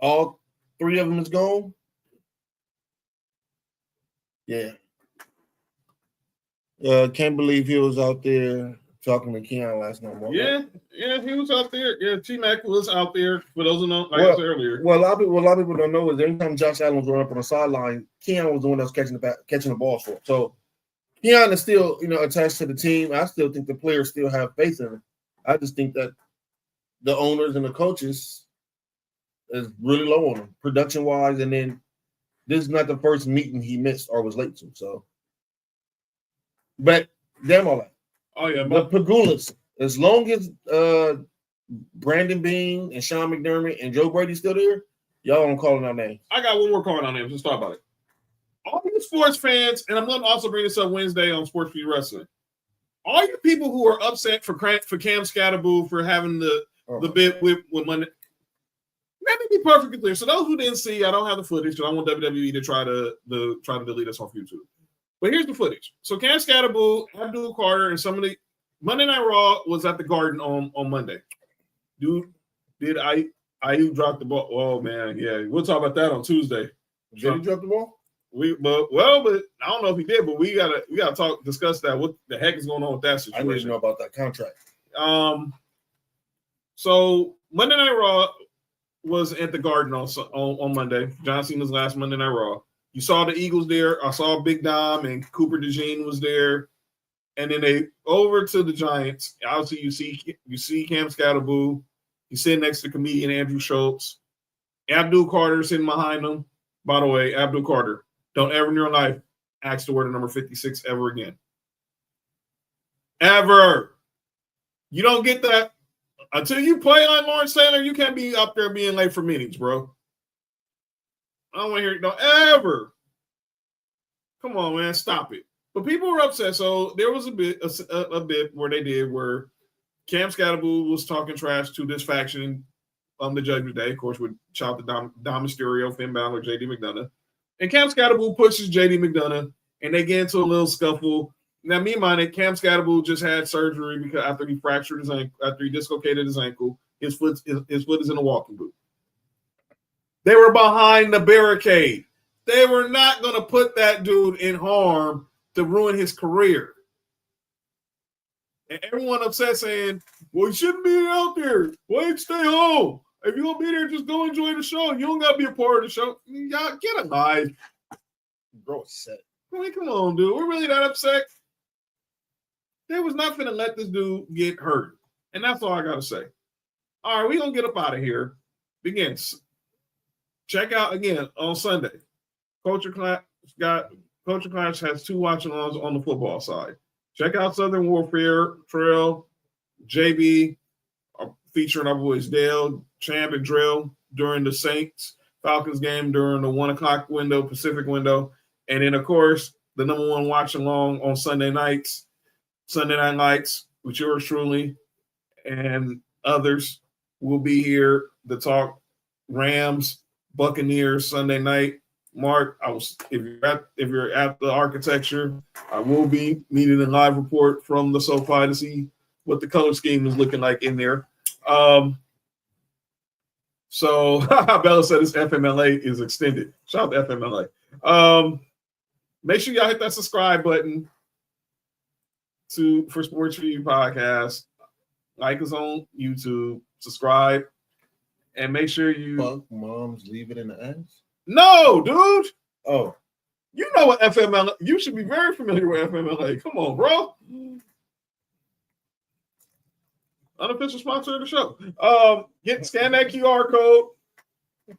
all 3 of them is gone. Yeah. Can't believe he was out there talking to Keon last night. Yeah, he was out there. Yeah, T-Mac was out there. For those who know, I said earlier. Well, a lot of people don't know is anytime Josh Allen was running up on the sideline, Keon was the one that was catching the ball for him. So Keon is still, attached to the team. I still think the players still have faith in him. I just think that the owners and the coaches is really low on him, production-wise. And then this is not the first meeting he missed or was late to. So, but damn all that. Oh yeah, the Pegulas. As long as Brandon Bean and Sean McDermott and Joe Brady still there, y'all don't call out names. I got one more calling on names. Let's talk about it. All you sports fans, and I'm going to also bring this up Wednesday on Sports4U Wrestling. All you people who are upset for Cam Scatterboo for having the bit with Monday. Let me be perfectly clear. So those who didn't see, I don't have the footage, so I want WWE to try to delete us off YouTube. But here's the footage. So Cam Scatterboo, Abdul Carter, and some of the Monday Night Raw was at the Garden on Monday. Dude, did IU drop the ball? Oh man, yeah. We'll talk about that on Tuesday. Did he drop the ball? But I don't know if he did, but we gotta discuss that. What the heck is going on with that situation? I need to know about that contract. So Monday Night Raw was at the Garden on Monday. John Cena's last Monday Night Raw. You saw the Eagles there. I saw Big Dom and Cooper DeJean was there. And then they over to the Giants. Obviously, you see Cam Scatterboo. He's sitting next to comedian Andrew Schultz. Abdul Carter sitting behind him. By the way, Abdul Carter, don't ever in your life ask to wear the number 56 ever again. Ever. You don't get that. Until you play like Lawrence Taylor, you can't be up there being late for meetings, bro. I don't want to hear it. Don't ever. Come on, man. Stop it. But people were upset. So there was a bit where they did where Cam Scatterboo was talking trash to this faction on the Judgment Day, of course, with shout to Dom Mysterio, Finn Balor, JD McDonough. And Cam Scatterboo pushes JD McDonough, and they get into a little scuffle. Now, me minded, Cam Scatterboo just had surgery because after he fractured his ankle, after he dislocated his ankle, his foot is in a walking boot. They were behind the barricade. They were not going to put that dude in harm to ruin his career. And everyone upset saying, well, he shouldn't be out there. Wait, stay home. If you're going to be there, just go enjoy the show. You don't got to be a part of the show. Y'all get a life. Bro, upset. I mean, come on, dude. We're really that upset. They was not going to let this dude get hurt. And that's all I got to say. All right, we're going to get up out of here. Begins. Check out, again, on Sunday. Culture Clash has 2 watch-alongs on the football side. Check out Southern Warfare, Trail, JB, featuring our boys Dale, Champ, and Drill during the Saints-Falcons game during the 1 o'clock window, Pacific window. And then, of course, the number 1 watch-along on Sunday nights, Sunday Night Lights, with yours truly and others will be here to talk Rams, Buccaneers Sunday night. Mark, if you're at the architecture, I will be needing a live report from the SoFi to see what the color scheme is looking like in there. So Bella said this FMLA is extended. Shout out to FMLA. Make sure y'all hit that subscribe button for Sports4U podcast. Like us on YouTube, subscribe, and make sure you fuck moms leave it in the ass. No, dude. Oh, you know what FMLA? You should be very familiar with FMLA. Come on, bro. Unofficial sponsor of the show. Scan that QR code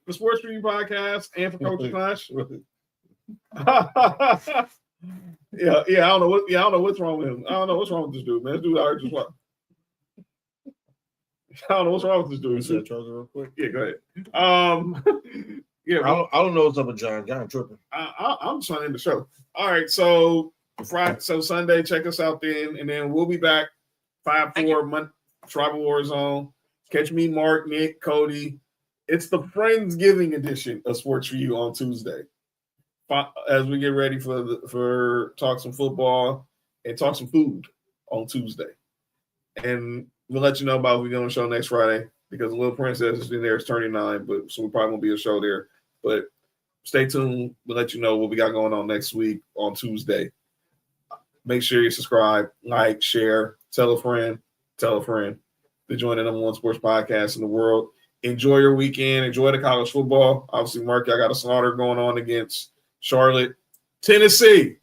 for Sports4U podcast and for Culture Clash. Yeah. I don't know what's wrong with him. I don't know what's wrong with this dude, man. This dude out here just what? I don't know what's wrong with this dude. Say Charles real quick. Yeah, go ahead. Yeah, I don't know what's up with John. John tripping. I'm just trying to end the show. All right, so Sunday, check us out then, and then we'll be back 5-4 Tribal War Zone. Catch me, Mark, Nick, Cody. It's the Friendsgiving edition of Sports4U on Tuesday. As we get ready for talk some football and talk some food on Tuesday, and we'll let you know about what we're going to show next Friday because the little princess is in there. It's turning 9, but so we probably won't be a show there. But stay tuned. We'll let you know what we got going on next week on Tuesday. Make sure you subscribe, like, share, tell a friend to join the number 1 sports podcast in the world. Enjoy your weekend. Enjoy the college football. Obviously, Mark, I got a slaughter going on against Charlotte. Tennessee,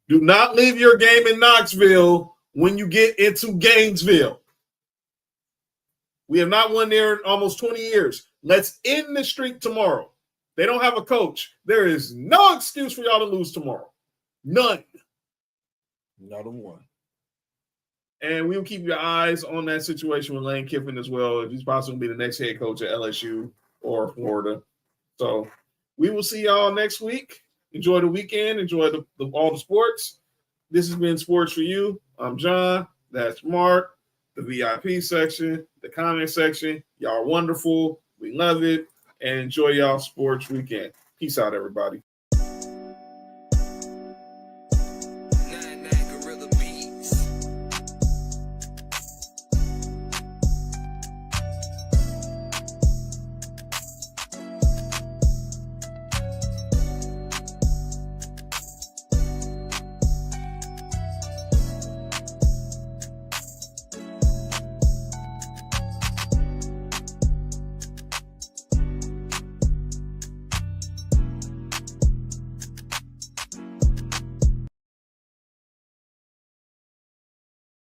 do not leave your game in Knoxville when you get into Gainesville. We have not won there in almost 20 years. Let's end the streak tomorrow. They don't have a coach. There is no excuse for y'all to lose tomorrow. None. Not a one. And we will keep your eyes on that situation with Lane Kiffin as well. If he's possibly be the next head coach at LSU or Florida. So we will see y'all next week. Enjoy the weekend. Enjoy all the sports. This has been Sports4U. I'm John. That's Mark. The VIP section, the comment section. Y'all are wonderful. We love it. And enjoy y'all sports weekend. Peace out, everybody.